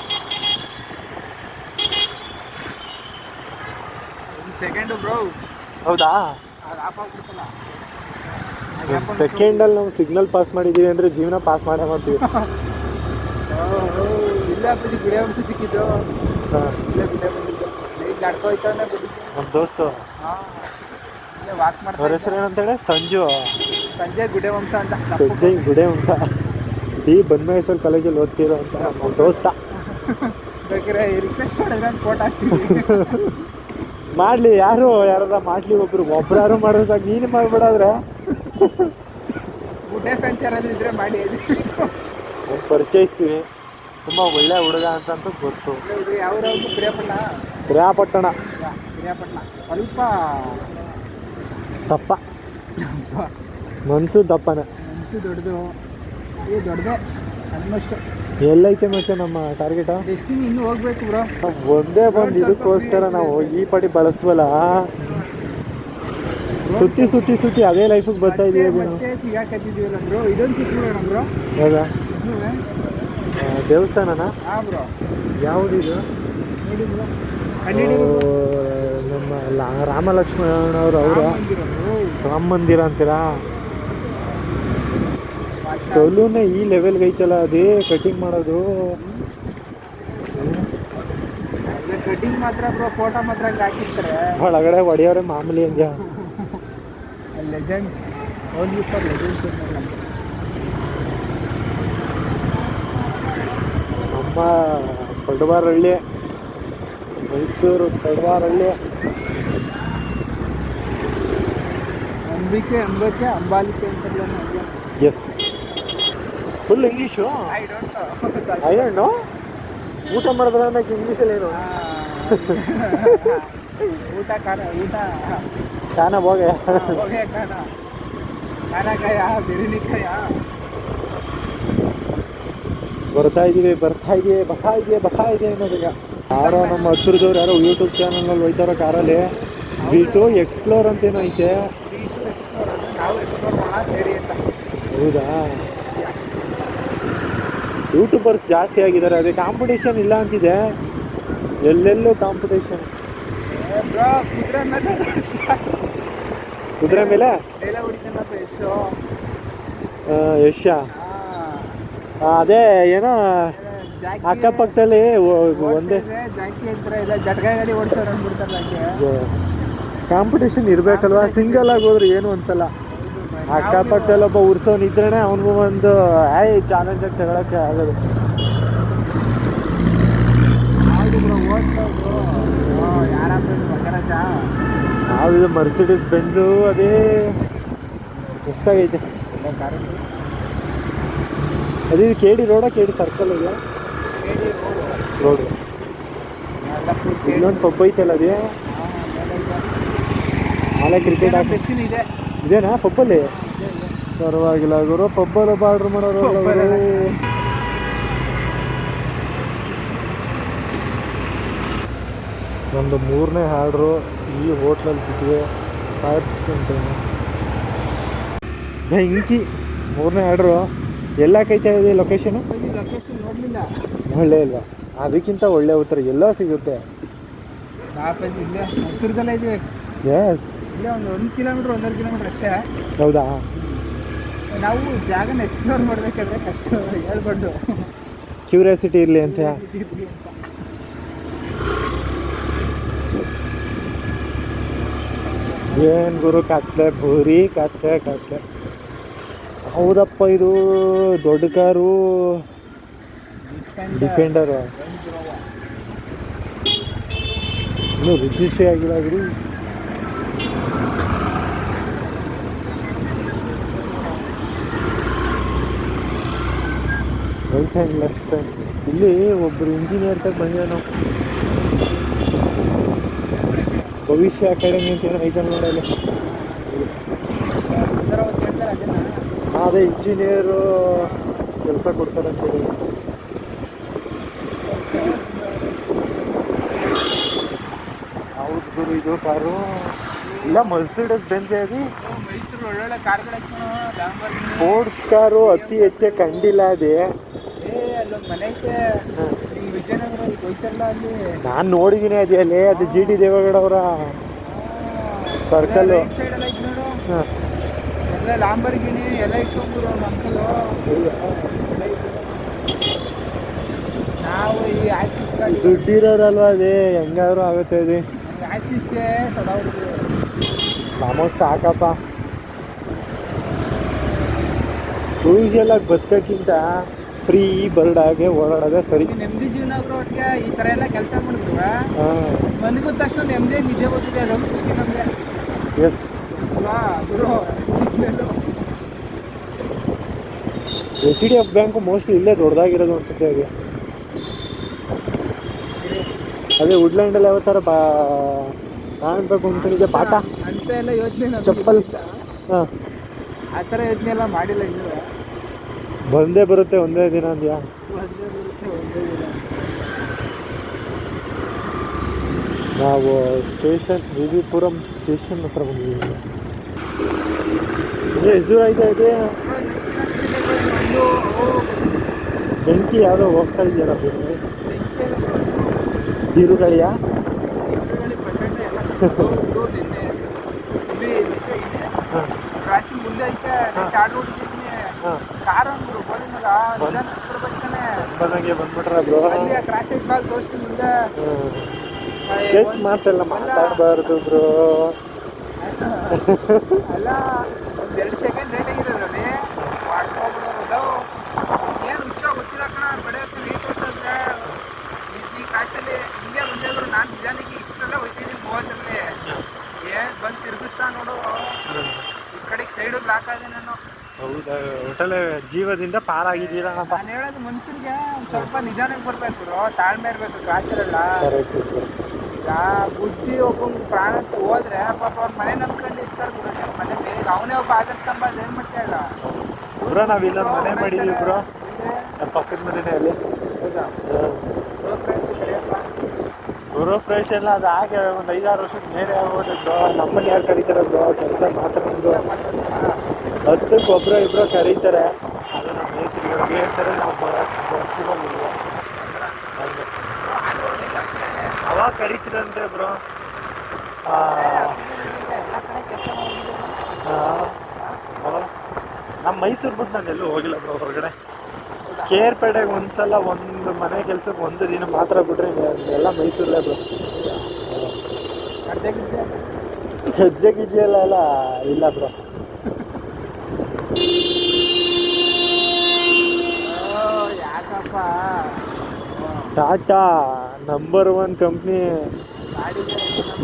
ಹೌದಾ? ಅದು ಆಫ್ ಆಗ್ಬಿಡ್ತಲ್ಲ. ಸೆಕೆಂಡಲ್ಲಿ ನಾವು ಸಿಗ್ನಲ್ ಪಾಸ್ ಮಾಡಿದ್ದೀವಿ ಅಂದರೆ ಜೀವನ ಪಾಸ್ ಮಾಡೇ ಮಾಡ್ತೀವಿ. ಇಲ್ಲ ಅಪ್ಪಾಜಿ ಗುಡಿ ವಂಶ ಸಿಕ್ಕಿದ್ದು. ಇಲ್ಲೇ ಗುಡಿ ಬಂದಿದ್ದು ಈಗ ನಡ್ಕೋಯ್ತಾನೆ ಬಿಟ್ಟಿದ್ದು ನಮ್ಮ ದೋಸ್ತು. ಹಾಂ ಇಲ್ಲೇ ವಾಕ್ ಅವ್ರ ಮಾಡ್ತಾರೆ. ಹೆಸರು ಏನಂತೇಳಿ? ಸಂಜು. ಸಂಜಯ್ ಗುಡೆ ವಂಶ ಅಂತ. ಸಂಜಯ್ ಗುಡೆ ವಂಶ. ಈ ಬನ್ಮೇಶ್ವರ್ ಕಾಲೇಜಲ್ಲಿ ಓದ್ತಿರೋ ಅಂತ ನಮ್ಮ ದೋಸ್ತ. ಬೇಕಾದ್ರೆ ರಿಕ್ವೆಸ್ಟ್ ಮಾಡಿದ್ರೆ ನಾನು ಫೋಟೋ ಹಾಕ್ತೀನಿ. ಮಾಡಲಿ, ಯಾರಾರ ಮಾಡಲಿ, ಒಬ್ರು ಮಾಡಿದ್ರೆ ಸಾಕು. ನೀನು ಮಾಡಿಬಿಡಾದ್ರೆ ಗುಡ್ಡೆ ಫ್ಯಾನ್ಸ್ ಯಾರಾದ್ರೂ ಇದ್ರೆ ಮಾಡಿ. ಒಂದು ಪರಿಚಯಿಸ್ತೀವಿ. ತುಂಬ ಒಳ್ಳೆ ಹುಡುಗ ಅಂತಂತೂ ಗೊತ್ತು. ಇದು ಯಾವ್ದು? ಪಿರಿಯಾಪಟ್ಟಣ. ಪಿರಿಯಾಪಟ್ಟಣ. ಪಿರಿಯಾಪಟ್ಟಣ ಸ್ವಲ್ಪ ದಪ್ಪ ಮನ್ಸು ದಪ್ಪನ. ಮನಸ್ಸು ದೊಡ್ಡದು, ಇದು ದೊಡ್ಡದೇ ಆಲ್ಮೋಸ್ಟ್. ಎಲ್ಲೈತೆ ಮಚ್ಚ ನಮ್ಮ ಟಾರ್ಗೆಟು? ಡೆಸ್ಟಿನಿ ಇನ್ನೂ ಹೋಗ್ಬೇಕು ಬ್ರೋ. ಒಂದೇ ಬಂದು ಇದಕ್ಕೋಸ್ಕರ ನಾವು ಈ ಪಡಿ ಬಳಸ್ವಲ್ಲ, ಸುತ್ತಿ ಸುತ್ತಿ ಸುತ್ತಿ ಅದೇ ಲೈಫಿಗೆ ಬರ್ತಾ ಇದೀವಿ. ಮತ್ತೆ ಸಿಗಾಕತ್ತಿದ್ದೀವಲ್ಲ ಬ್ರೋ. ಇದೊಂದು ಸಿಕ್ಕಿರೋಣ ಬ್ರೋ. ಹೌದಾ? ದೇವಸ್ಥಾನನಾ? ಹಾಂ ಬ್ರೋ. ಯಾವುದಿದು? ನೋಡಿ ಬ್ರೋ, ನಮ್ಮ ರಾಮಲಕ್ಷ್ಮಣವ್ರು ಅವರ ರಾಮ ಮಂದಿರ ಅಂತೀರಾ? ಸಲೂನೇ ಈ ಲೆವೆಲ್ಗೆ ಐತಲ್ಲ, ಅದೇ ಕಟಿಂಗ್ ಮಾಡೋದು. ಕಟಿಂಗ್ ಮಾತ್ರ ಬ್ರೋ, ಫೋಟೋ ಮಾತ್ರ ಹಂಗೆ ಹಾಕಿರ್ತಾರೆ. ಒಳಗಡೆ ಹೊಡೆಯೋರೆ ಮಾಮೂಲಿ ಹಂಗೆ. Legends, only for legends. ನಮ್ಮ ಪಡ್ವಾರಹಳ್ಳಿ, ಮೈಸೂರು ಪಡ್ವಾರಹಳ್ಳಿ. ಅಂಬಿಕೆ ಅಂಬಾಲಿಕೆ ಅಂತಾರಲ್ಲ ನನಗೆ. Yes, full English. I don't I don't know. ಊಟ ಮಾಡಿದ್ರೆ ಅನ್ನೋಕ್ಕೆ ಇಂಗ್ಲೀಷಲ್ಲಿ ಏನು? ಊಟ ಕಾನ ಹೋಗೆ ಹೋಗೆ ಕಾನಕಾಯ ಬಿರಿನಿಕಾಯ. ಬರ್ತಾ ಇದೀವಿ ಅನ್ನೋದೀಗ. ಯಾರೋ ನಮ್ಮ ಹತ್ರದವ್ರು ಯಾರೋ ಯೂಟ್ಯೂಬ್ ಚಾನಲ್ನಲ್ಲಿ ಹೋಯ್ತಾರೋ ಕಾರಲ್ಲಿ. V2 ಎಕ್ಸ್ಪ್ಲೋರ್ ಅಂತೇನೋ ಐತೆ. ನಾವು ಎಕ್ಸ್ಪ್ಲೋರ್ ಮಾಡೋಣ ಸೇರಿ ಅಂತ. ಹೌದಾ? ಯೂಟ್ಯೂಬರ್ಸ್ ಜಾಸ್ತಿ ಆಗಿದ್ದಾರೆ, ಅದೇ ಕಾಂಪಿಟೇಷನ್ ಇಲ್ಲ ಅಂತಿದೆ. ಎಲ್ಲೆಲ್ಲೂ ಕಾಂಪಿಟೇಷನ್. ಕುದುರೆ ಮೇಲೆ ಯಶ. ಅದೇ ಏನೋ ಅಕ್ಕಪಕ್ಕದಲ್ಲಿ ಒಂದೇ ಕಾಂಪಿಟೇಷನ್ ಇರಬೇಕಲ್ವಾ? ಸಿಂಗಲ್ ಆಗಿ ಹೋದ್ರೆ ಏನು ಅನ್ಸಲ್ಲ. ಅಕ್ಕಪಕ್ಕದಲ್ಲಿ ಒಬ್ಬ ಉರ್ಸೋನ್ ಇದ್ರೇನೆ ಅವನಿಗೂ ಒಂದು ಚಾಲೆಂಜ್ ಆಗಿ ತಗೊಳಕ್ಕೆ ಆಗೋದು. ಯಾವುದು ಮರ್ಸಿಡೀಸ್ ಬೆಂಜು, ಅದೇ ಎಷ್ಟಾಗೈತೆ. ಅದೇ KD ರೋಡ, KD ಸರ್ಕಲ್ ಇದೆ ರೋಡು. ಇನ್ನೊಂದು ಪಬ್ ಐತಲ್ಲ, ಅದೇ ನಾಳೆ ಕ್ರಿಕೆಟ್ ಇದೆ. ಇದೇನಾ ಪಬ್ಬಲ್ಲಿ? ಪರವಾಗಿಲ್ಲ ಗುರು, ಪಬ್ಬಲ್ಲಿ ಆರ್ಡ್ರ್ ಮಾಡೋರು. ನಮ್ಮದು 3ನೇ ಆರ್ಡ್ರು ಈ ಹೋಟ್ಲಲ್ಲಿ ಸಿಕ್ಕಿದೆ. ಅಂತ ಬೆಂಕಿ. 3ನೇ ಆರ್ಡ್ರು. ಎಲ್ಲ ಕೈತಾ ಇದೆ ಲೊಕೇಶನು? ನೋಡಲಿಲ್ಲ. ಒಳ್ಳೆ ಇಲ್ವಾ? ಅದಕ್ಕಿಂತ ಒಳ್ಳೆ ಉತ್ತರ ಎಲ್ಲ ಸಿಗುತ್ತೆ. ಹತ್ತಿರದಲ್ಲೇ ಇದೆ. ಎಸ್, ಇಲ್ಲ ಒಂದು 1 ಕಿಲೋಮೀಟ್ರ್ 1.5 ಕಿಲೋಮೀಟ್ರ್ ಅಷ್ಟೇ. ಹೌದಾ? ನಾವು ಜಾಗನ ಎಕ್ಸ್ಪ್ಲೋರ್ ಮಾಡಬೇಕಾದ್ರೆ ಕಷ್ಟ ಹೇಳ್ಕೊಂಡು ಕ್ಯೂರಿಯಾಸಿಟಿ ಇರಲಿ ಅಂತ. ಏನು ಗುರು, ಕತ್ಲೆ ಪೂರಿ ಕತ್ಲೆ. ಹೌದಪ್ಪ, ಇದು ದೊಡ್ಡ ಕಾರು ಡಿಫೆಂಡರು. ಇನ್ನೂ ರಿಜಿಸ್ಟ್ರಿ ಆಗಿಲ್ಲ ಗುರು. Right hand left hand. ಇಲ್ಲಿ ಒಬ್ಬರು ಇಂಜಿನಿಯರ್ ತಗ ಬಂದಿದೆ. ನಾವು ಭವಿಷ್ಯ ಅಕಾಡೆಮಿ ಅಂತ ಏನೋ ಐತೆ ನೋಡಲ್ಲಿ. ಅದೇ ಇಂಜಿನಿಯರು ಕೆಲಸ ಕೊಡ್ತಾರೆ ಅಂತೇಳಿ. ಹೌದು ಗುರು, ಇದು ಕಾರು ಇಲ್ಲ ಮರ್ಸಿಡೀಸ್ ಬೆಂಜ್ ಅದು. ಮೈಸೂರು ಒಳ್ಳೊಳ್ಳೆ ಕಾರ್ಗಳು ಸ್ಪೋರ್ಟ್ಸ್ ಕಾರು ಅತಿ ಹೆಚ್ಚು ಕಂಡಿಲ್ಲ. ಅದೇ ಅಲ್ಲೊಂದು ಮನೆ ಐತೆ ವಿಜಯನಗರ ಹೋಯ್ತಾರಲ್ಲ ಅಲ್ಲಿ. ನಾನು ನೋಡಿದ್ದೀನಿ ಅದೇ ಅಲ್ಲಿ. ಅದು GD ದೇವೇಗೌಡ ಅವರ ಸರ್ಕಲ್ಲು. ಸೈಡ್ ಎಲ್ಲ ಇತ್ತು ನೋಡು, ಹಾಂ ಎಲ್ಲ ಲಾಂಬರ್ಗಿನಿ ಎಲ್ಲ ಇಟ್ಕೊಂಡ್ರು ಅವ್ನ ಅಂಕಲು. ನಾವು ಈ ಆಕ್ಸಿಸ್ ಗಾಡಿ, ದುಡ್ಡಿರೋರಲ್ವ ಅದೇ ಹೆಂಗಾದ್ರೂ ಆಗುತ್ತೆ ಅದೇ. ಆಕ್ಸಿಸ್ಗೆ ಸದಾ ಹುಡುಗರು ನಮಗೆ ಸಾಕಪ್ಪ. ಯೂಶಲಾಗಿ ಬದುಕೋಕ್ಕಿಂತ ಫ್ರೀ ಬರ್ಡಾಗೆ ಓಡಾಡೋದೇ ಸರಿ. ನೆಮ್ಮದಿ ಜೀವನ ಆಗ್ರೋ ಒಟ್ಟಿಗೆ ಈ ಥರ ಎಲ್ಲ ಕೆಲಸ ಮಾಡಿದ್ರು ಹಾಂ ಮನೆಗೂ ತಕ್ಷಣ ನೆಮ್ಮದಿ ನಿದ್ದೆ ಬರ್ತಿದೆ, ಅದೊಂದು ಖುಷಿ ನಮಗೆ ಎಸ್. ಅಲ್ವಾ ಗುರು. ಸಿಗ್ನಲ್ಲು HDF ಬ್ಯಾಂಕು ಮೋಸ್ಟ್ಲಿ ಇಲ್ಲೇ ದೊಡ್ಡದಾಗಿರೋದು ಅನ್ಸುತ್ತೆ ಅದು. ಅದೇ ವುಡ್ಲ್ಯಾಂಡಲ್ಲಿ ಯಾವ ಥರ ಕಾಣಬೇಕು ಅಂದ್ಕೊಂಡಿದ್ದೆ ಪಾಠ ಅಂತ ಎಲ್ಲ ಯೋಚನೆ ಚಪ್ಪಲ್. ಹಾಂ ಆ ಥರ ಯೋಚನೆ ಎಲ್ಲ ಮಾಡಿಲ್ಲ ಇನ್ನು. ಬಂದೇ ಬರುತ್ತೆ ಒಂದೇ ದಿನ ಅಂದ್ಯಾ. ಒಂದೇ ಬರುತ್ತೆ ಒಂದೇ ದಿನ. ನಾವು ಸ್ಟೇಷನ್ ವಿವಿಪುರಂ ಸ್ಟೇಷನ್ ಹತ್ರ ಬಂದಿದ್ದೀವಿ. ಎಷ್ಟು ದೂರ ಐತೆ ಇದೆ? ಬೆಂಕಿ ಯಾವುದೋ ಹೋಗ್ತಾ ಇದೆಯಲ್ಲ ಬಿರುಗಾಳಿಯ. ಕ್ರಾಸಿಂಗ್ ಮುಂದೆ ಐತೆ, ಆರ್ಡರ್ ಹೊಡಿತಿದ್ದೀನಿ. ಕಾರ್ ಅಂದ್ರು ಗೋಳಿ ಮಗ ನಿಧಾನ ಬರ್ತಾನೆ ಬಂದಂಗೆ ಬಂದ್ಬಿಟ್ರೆ ಬ್ರೋ. ಅಲ್ಲಿ ಕ್ರಾಸ್ ಐತೆ ಬಾಲ್ ತೋರಿಸ್ತೀನಿ ಮುಂದೆ. ಕೆಟ್ಟ ಮಾತೆಲ್ಲ ಮಾತಾಡಬಾರ್ದು ಬ್ರೋ. ಅಲ್ಲ ಒಂದು 2 ಸೆಕೆಂಡ್ ಲೇಟ್ ಆಗಿರೋದ್ರಲ್ಲಿ ಮಾಡ್ಕೊಬಿಡೋದು. ಏನು ಹುಚ್ಚ ಗೊತ್ತಿಲ್ಲ ಕಣ, ಬೆಳೆಯೋಕ್ಕೆ ನೀರು ತೋರಿಸಿದ್ರೆ ಈ ಕಾಸಲ್ಲಿ ಹಿಂಗೆ ಬಂದಿದ್ರು. ನಾನು ನಿಧಾನಕ್ಕೆ ಇಷ್ಟೆಲ್ಲ ಹೋಗ್ತಿದ್ದೀನಿ ಮೂವತ್ತರಲ್ಲಿ. ಏನು ಬಂದು ತಿರುಗಿಸ್ತಾ ನೋಡು, ಈ ಕಡೆಗೆ ಸೈಡು ಲಾಕ್ ಆಗಿದೆ ನಾನು. ಹೌದಾ, ಒಟ್ಟಲ್ಲಿ ಜೀವದಿಂದ ಪಾರಾಗಿದ್ದೀರಪ್ಪ. ನಾನು ಹೇಳೋದು ಮನುಷ್ಯರಿಗೆ ಒಂದು ಸ್ವಲ್ಪ ನಿಧಾನಕ್ಕೆ ಬರಬೇಕು, ತಾಳ್ಮೆ ಇರಬೇಕು ಕ್ರಾಸಲ್ಲೆಲ್ಲ. ಈಗ ಬುದ್ಧಿ ಒಬ್ಬಂಗೆ ಪ್ರಾಣಕ್ಕೆ ಹೋದ್ರೆ ಪಾಪ ಅವ್ರ ಮನೆ ನಂಬ್ಕೊಂಡು ಇರ್ತಾರೆ ಗುರು. ಮನೆ ಬೇಗ ಅವನೇ ಒಬ್ಬ ಆಧಾರ ಸ್ತಂಭ, ಅದು ಏನು ಮಾಡ್ತಾ ಇಲ್ಲ ಬ್ರೋ. ನಾವು ಇಲ್ಲೊಂದು ಮನೆ ಮಾಡಿದ್ದೀವಿ ಬ್ರೋ, ನಮ್ಮ ಪಕ್ಕದ ಮನೆಯೇ ಅಲ್ಲಿ. ಹೌದಾ? ಗೃಹ ಪ್ರವೇಶ ಎಲ್ಲ ಅದು ಹಾಗೆ ಒಂದು 5-6 ವರ್ಷದ ಮೇಲೆ ಆಗೋದು ಬ್ರೋ. ನಮ್ಮನ್ನು ಯಾರು ಕರೀತಾರೆ ಬ್ರೋ, ಕೆಲಸ ಮಾತ್ರ ನಮ್ಮದು. 10ಕ್ಕೆ ಒಬ್ಬರು ಇಬ್ಬರು ಕರೀತಾರೆ, ಅದು ನಮ್ಮ ಮೇಸ್ತ್ರಿಗಳಿಗೆ ಹೇಳ್ತಾರೆ. ನಾವು ಬರ್ತೀವಲ್ಲ ಅವಾಗ ಕರಿತೀರಂತೆ ಬ್ರೋ. ನಮ್ಮ ಮೈಸೂರು ಬಿಟ್ಟು ನಾನು ಎಲ್ಲೂ ಹೋಗಿಲ್ಲ ಬ್ರೋ ಹೊರಗಡೆ. ಕೇರ್ಪೇಟೆಗೆ ಒಂದ್ಸಲ ಒಂದು ಮನೆ ಕೆಲಸಕ್ಕೆ ಒಂದು ದಿನ ಮಾತ್ರ ಬಿಟ್ರೆ ಎಲ್ಲ ಮೈಸೂರಲ್ಲೇ ಬ್ರೋ. ಹೆಜ್ಜೆ ಗಿಜ್ಜೆ ಎಲ್ಲ ಇಲ್ಲ ಬ್ರೋ. ಯಾಕಪ್ಪ ಟಾಟಾ ನಂಬರ್ 1 ಕಂಪ್ನಿ.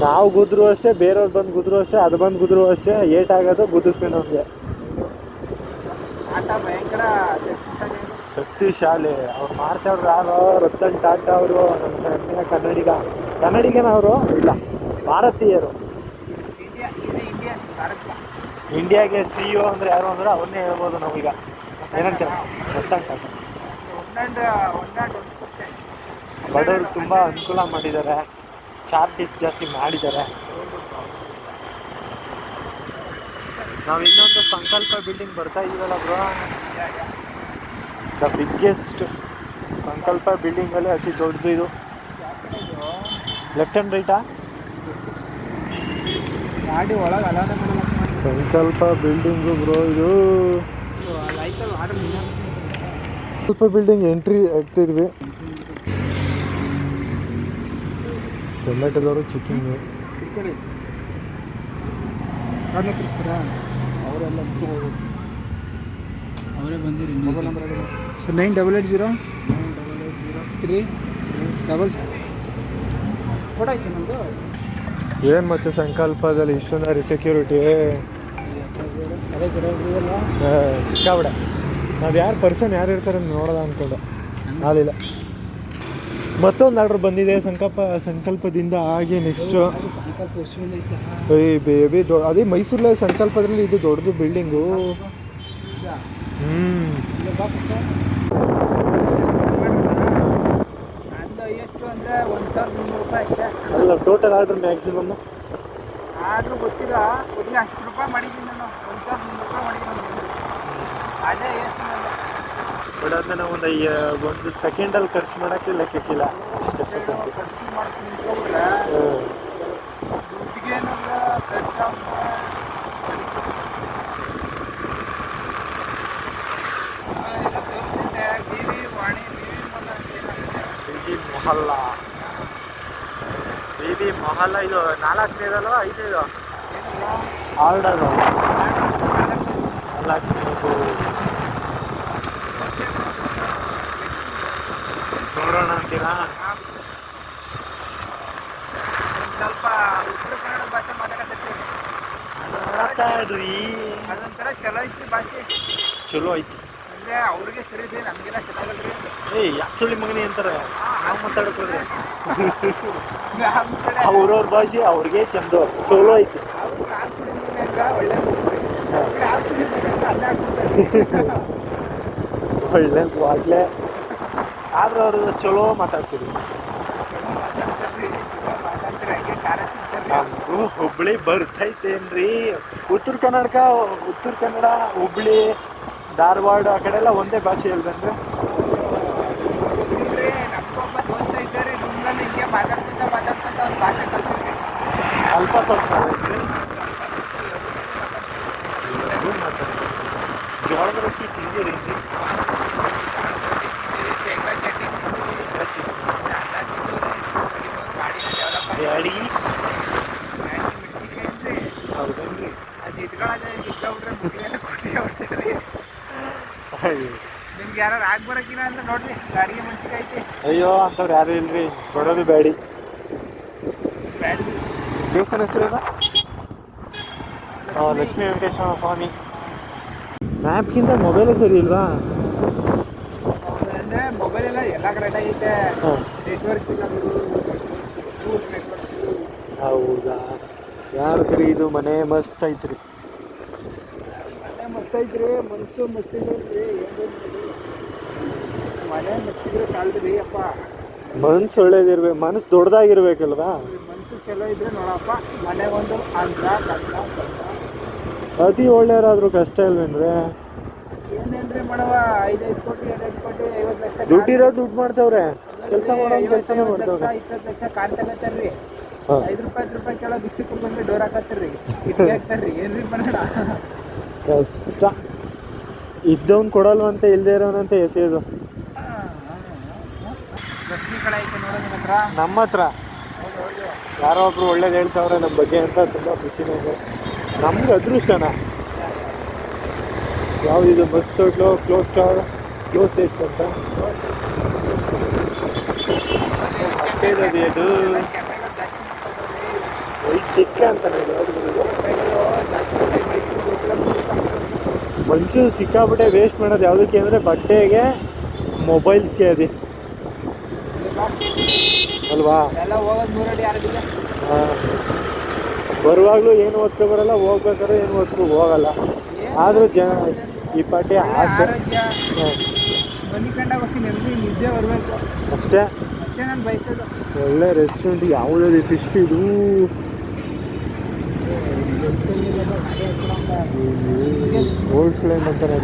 ನಾವು ಗುದ್ರು ಅಷ್ಟೇ, ಬೇರೆಯವ್ರು ಬಂದು ಗುದ್ರು ಅಷ್ಟೇ, ಅದು ಬಂದು ಗುದ್ರು ಅಷ್ಟೇ, ಏಟಾಗೋದು ಗುದ್ದಿಸ್ಕೊಂಡು ನಮಗೆ. ಟಾಟಾ ಭಯಂಕರ ಶಕ್ತಿಶಾಲಿ. ಅವ್ರು ಮಾಡ್ತಾವ್ರು ಯಾರು? ರತನ್ ಟಾಟಾ ಅವರು ನಮ್ಮ ಹೆಮ್ಮೆಯ ಕನ್ನಡಿಗನ ಅವರು ಇಲ್ಲ, ಭಾರತೀಯರು. ಇಂಡಿಯಾಗೆ CEO ಅಂದರೆ ಯಾರು ಅಂದರೆ ಅವನ್ನೇ ಹೇಳ್ಬೋದು ನಾವೀಗ. ಏನಂತೀರ? ರತನ್ ಟಾಟಾ. ಬಡವ್ರಿಗೆ ತುಂಬ ಅನುಕೂಲ ಮಾಡಿದ್ದಾರೆ, ಚಾರ್ಜಸ್ ಜಾಸ್ತಿ ಮಾಡಿದ್ದಾರೆ. ನಾವು ಇನ್ನೊಂದು ಸಂಕಲ್ಪ ಬಿಲ್ಡಿಂಗ್ ಬರ್ತಾ ಇದೀವಲ್ಲ ಬ್ರೋ, ದ ಬಿಗ್ಗೆಸ್ಟ್ ಸಂಕಲ್ಪ ಬಿಲ್ಡಿಂಗಲ್ಲೇ ಅತಿ ದೊಡ್ಡದು ಇದು. ಲೆಫ್ಟ್ ಆ್ಯಂಡ್ ರೈಟಾ? ಗಾಡಿ ಒಳಗೆ ಅಲಾನ ಸಂಕಲ್ಪ ಬಿಲ್ಡಿಂಗು ಬ್ರೋ ಇದು. ಸಂಕಲ್ಪ ಬಿಲ್ಡಿಂಗ್ ಎಂಟ್ರಿ ಆಗ್ತಿದ್ವಿ. ಸೊಮ್ಯಾಟೋದವರು ಚೆಕ್ಕಿಂಗು ಕಾರ್ಡ್ನ ತೋರಿಸ್ತಾರ ಅವರೆಲ್ಲ ಅವರೇ ಬಂದಿರಿ. ಸರ್ 9880 ಫೋಟೋ ಐತೆ ನಮ್ಮದು. ಏನು ಮತ್ತೆ ಸಂಕಲ್ಪದಲ್ಲಿ ಇಷ್ಟೊಂದು ಸೆಕ್ಯೂರಿಟಿ ಸಿಕ್ಕಾಬಿಡ. ನಾವು ಯಾರು ಪರ್ಸನ್ ಯಾರು ಇರ್ತಾರೆ ನೋಡೋದ ಅಂದ್ಕೊಂಡು ಆಗಲಿಲ್ಲ. ಮತ್ತೊಂದು ಆರ್ಡ್ರ್ ಬಂದಿದೆ ಸಂಕಲ್ಪದಿಂದ. ಹಾಗೆ ನೆಕ್ಸ್ಟು ಬೇಬಿ ಅದೇ ಮೈಸೂರಲ್ಲೇ ಸಂಕಲ್ಪದಲ್ಲಿ ಇದು ದೊಡ್ಡದು ಬಿಲ್ಡಿಂಗು. ಎಷ್ಟು ಅಂದರೆ 1300 ರೂಪಾಯಿ ಅಷ್ಟೇ. ಅಲ್ಲ ಟೋಟಲ್ ಆರ್ಡ್ರ್ ಮ್ಯಾಕ್ಸಿಮಮ್ ಆರ್ಡ್ರ್ ಗೊತ್ತಿಲ್ಲ ಅಷ್ಟು ರೂಪಾಯಿ ಮಾಡಿದ್ದೀನಿ ನಾನು. 1300 ರೂಪಾಯಿ ಮಾಡಿದ್ದೀನಿ. ಅದೇ ಎಷ್ಟು ಬಟ್ ಅದನ್ನ ನಾವು ಒಂದು ಸೆಕೆಂಡಲ್ಲಿ ಖರ್ಚು ಮಾಡೋಕ್ಕೆ ಲೆಕ್ಕಕ್ಕಿಲ್ಲ. ಖರ್ಚು ಮಾಡ್ತೀನಿ ದುಡ್ಡಿಗೆ ಬೀದಿ ಮೊಹಲ್ಲ, ಬೀದಿ ಮೊಹಲ್ಲ. ಇದು 4ನೇದಲ್ವ 5ನೇದು ಆರ್ಡರು 4ನೇದು. ನೋಡೋಣ ಅಂತೀರಾ? ಸ್ವಲ್ಪ ಉತ್ತರ ಕನ್ನಡ ಭಾಷೆ ಮಾತಾಡಕತ್ತೀವಿ. ಮಾತಾಡ್ರಿ. ಅದೊಂಥರ ಚಲೋ ಐತಿ ಭಾಷೆ. ಚಲೋ ಐತಿ ಅಂದ್ರೆ ಅವ್ರಿಗೆ ಸರಿ ಇದೆ, ನಮಗೆಲ್ಲ ಚೆನ್ನಾಗಲ್ರಿ. ಆಕ್ಚುಲಿ ಮಗನಿ ಅಂತಾರೆ. ನಾವು ಮಾತಾಡ್ಕೋದ್ರೆ ನಮ್ಮ ಕಡೆ ಅವ್ರವ್ರ ಭಾಷೆ ಅವ್ರಿಗೆ ಚಂದ ಚಲೋ ಐತಿ. ಅವ್ರು ಒಳ್ಳೆ ಅಲ್ಲೇ ಹಾಕ್ಬಿಡ್ತಾರೆ. ಒಳ್ಳೆ ವಾಟ್ಲೆ ಆದ್ರೆ ಅವರು ಚಲೋ ಮಾತಾಡ್ತೀರಿ. ನಮಗೂ ಹುಬ್ಳಿ ಬರ್ತೈತೇನ್ರಿ? ಉತ್ತರ ಕನ್ನಡ ಹುಬ್ಳಿ ಧಾರವಾಡ ಆ ಕಡೆ ಎಲ್ಲ ಒಂದೇ ಭಾಷೆ ಇಲ್ದಂದ್ರೆ. ನಮ್ಗೊಬ್ಬ ದೋಸ್ತ ಇದ್ದಾರೆ, ರೂಮ್ನಲ್ಲಿ ಹಿಂಗೆ ಮಾತಾಡ್ಕೊಂತ ಒಂದು ಭಾಷೆ ಕಲ್ತಿದ್ವಿ. ಅಲ್ಪ ಸ್ವಲ್ಪ ಜೋಳದ ರೊಟ್ಟಿ ತಿಂದಿರಿ? ಶೇಂಗಾ ಚಟ್ನಿ ಅಡಿಗೆ ಮೆಣಸಿನ್ಕಾಯಿ ಅಂದ್ರೆ ಹೌದೇನ್ರಿ? ಅದು ಇಟ್ಕೊಂಡ್ರೆ ಮುಗಿಲೆಲ್ಲ ಖುಷಿ ಆಗ್ತದೆ. ನಿಮ್ಗೆ ಯಾರು ಆಗಿ ಬರೋಕಿನ ಅಂದ್ರೆ ನೋಡ್ರಿ, ಗಾಡಿಗೆ ಮೆಣಸಿನ್ಕಾಯಿ ಐತಿ. ಅಯ್ಯೋ ಅಂಥವ್ರು ಯಾರು ಇಲ್ರಿ, ಕೊಡೋದು ಬೇಡಿ. ದೇವಸ್ಥಾನ ಹೆಸರೇನ? ಲಕ್ಷ್ಮೀ ವೆಂಕಟೇಶ್ವರ ಸ್ವಾಮಿ. ಮ್ಯಾಪ್ಗಿಂತ ಮೊಬೈಲೇ ಸರಿ ಇಲ್ವಾ? ಅಂದರೆ ಮೊಬೈಲ್ ಎಲ್ಲ ಕಡೆ ಐತೆ, ನೆಟ್ವರ್ಕ್ ಇಲ್ಲ. ಹೌದಾ? ಯಾರದ್ರಿ ಇದು ಮನೆ? ಮಸ್ತ್ ಐತ್ರಿ ಮನೆ, ಮಸ್ತ್ ಐತ್ರಿ. ಮನಸ್ಸು ಮಸ್ತ್ ಐತ್ರಿ. ಮನೆ ಮಸ್ತಿದ್ರೆ ಸಾಲದ್ರಿ ಅಪ್ಪ. ಮನ್ಸು ಒಳ್ಳೇದಿರ್ಬೇಕು, ಮನಸ್ಸು ದೊಡ್ಡದಾಗಿರ್ಬೇಕಲ್ವಾ? ಮನಸ್ಸು ಚಲೋ ಇದ್ರೆ ನೋಡಪ್ಪ, ಮನೆಗೊಂದು ಅಂದ್ರ ಅತಿ ಒಳ್ಳೆಯರಾದ್ರೂ ಕಷ್ಟ ಇಲ್ವೇನ್ರಿ? ಏನೇನ್ರಿ ಮಾಡವ, 5 ಕೋಟಿ 2 ಕೋಟಿ 50 ಲಕ್ಷ ದುಡ್ಡಿರೋ ದುಡ್ಡು ಮಾಡ್ತಾವ್ರೆ, ಕೆಲಸ ಮಾಡೋ ಕೆಲಸನೇ ಮಾಡ್ತಾವ್ರೆ. 20 ಲಕ್ಷ ಕಾರ್ ತಗತ್ತಾರ್ರಿ. 5 ರೂಪಾಯಿ 10 ರೂಪಾಯಿ ಕೇಳೋ ಭಿಕ್ಷಕ್ಕೆ ಬಂದು ಡೋರ್ ಹಾಕತ್ತಾರ್ರಿ, ಇಟ್ಟಿ ಹಾಕ್ತಾರ್ರಿ. ಏನ್ರಿ ಬರೋಣ? ಕಷ್ಟ. ಇದ್ದವ್ನು ಕೊಡಲ್ವಂತ, ಇಲ್ಲದೆ ಇರೋನಂತ ಎಸೆಯೋದು. ಲಕ್ಷ್ಮಿ ಕಡೆ ಐತೆ ನೋಡೋ ನಿಮ್ಮ ಹತ್ರ. ನಮ್ಮ ಹತ್ರ ಯಾರೋ ಒಬ್ರು ಒಳ್ಳೇದು ಹೇಳ್ತಾವ್ರೆ ನಮ್ಮ ಬಗ್ಗೆ ಅಂತ ತುಂಬ ಖುಷಿನೇ ಇದೆ. ನಮ್ಗೆ ಅದೃಷ್ಟನ. ಯಾವುದಿದು? ಮಸ್ತ್ ಹೋಟ್ಲು, ಕ್ಲೋಸ್ ಏಟ್ ಅಂತ ಅದು ಚಿಕ್ಕ ಅಂತಾನೆ. ಮಂಚು ಸಿಕ್ಕಾಬಿಟ್ಟೆ ವೇಸ್ಟ್ ಮಾಡೋದು ಯಾವುದಕ್ಕೆ ಅಂದರೆ ಬಟ್ಟೆಗೆ, ಮೊಬೈಲ್ಸ್ಗೆ ಅದಿ ಅಲ್ವಾ? ಎಲ್ಲ ಹೋಗೋದು 100 ಅಡಿ 2 ಅಡಿ. ಬರುವಾಗಲೂ ಏನು ಓದ್ಕೊ ಬರಲ್ಲ, ಹೋಗ್ಬೇಕಾದ್ರೆ ಏನು ಓದ್ಕೊ ಹೋಗಲ್ಲ. ಆದರೂ ಈ ಪಾಟಿ ಆಸೆ ಮನೆ ಕಂಡಾಗ ನೆಮ್ಮದಿ ನಿದ್ದೆ ಬರಬೇಕು ಅಷ್ಟೇ. ನಾನು ಬಯಸೋದು. ಒಳ್ಳೆ ರೆಸ್ಟೋರೆಂಟ್ ಯಾವುದೇ ಫಿಶ್ ಇದು ಓಲ್ಡ್ ಫ್ಲೇಮ್ ಅಂತಾನೆ.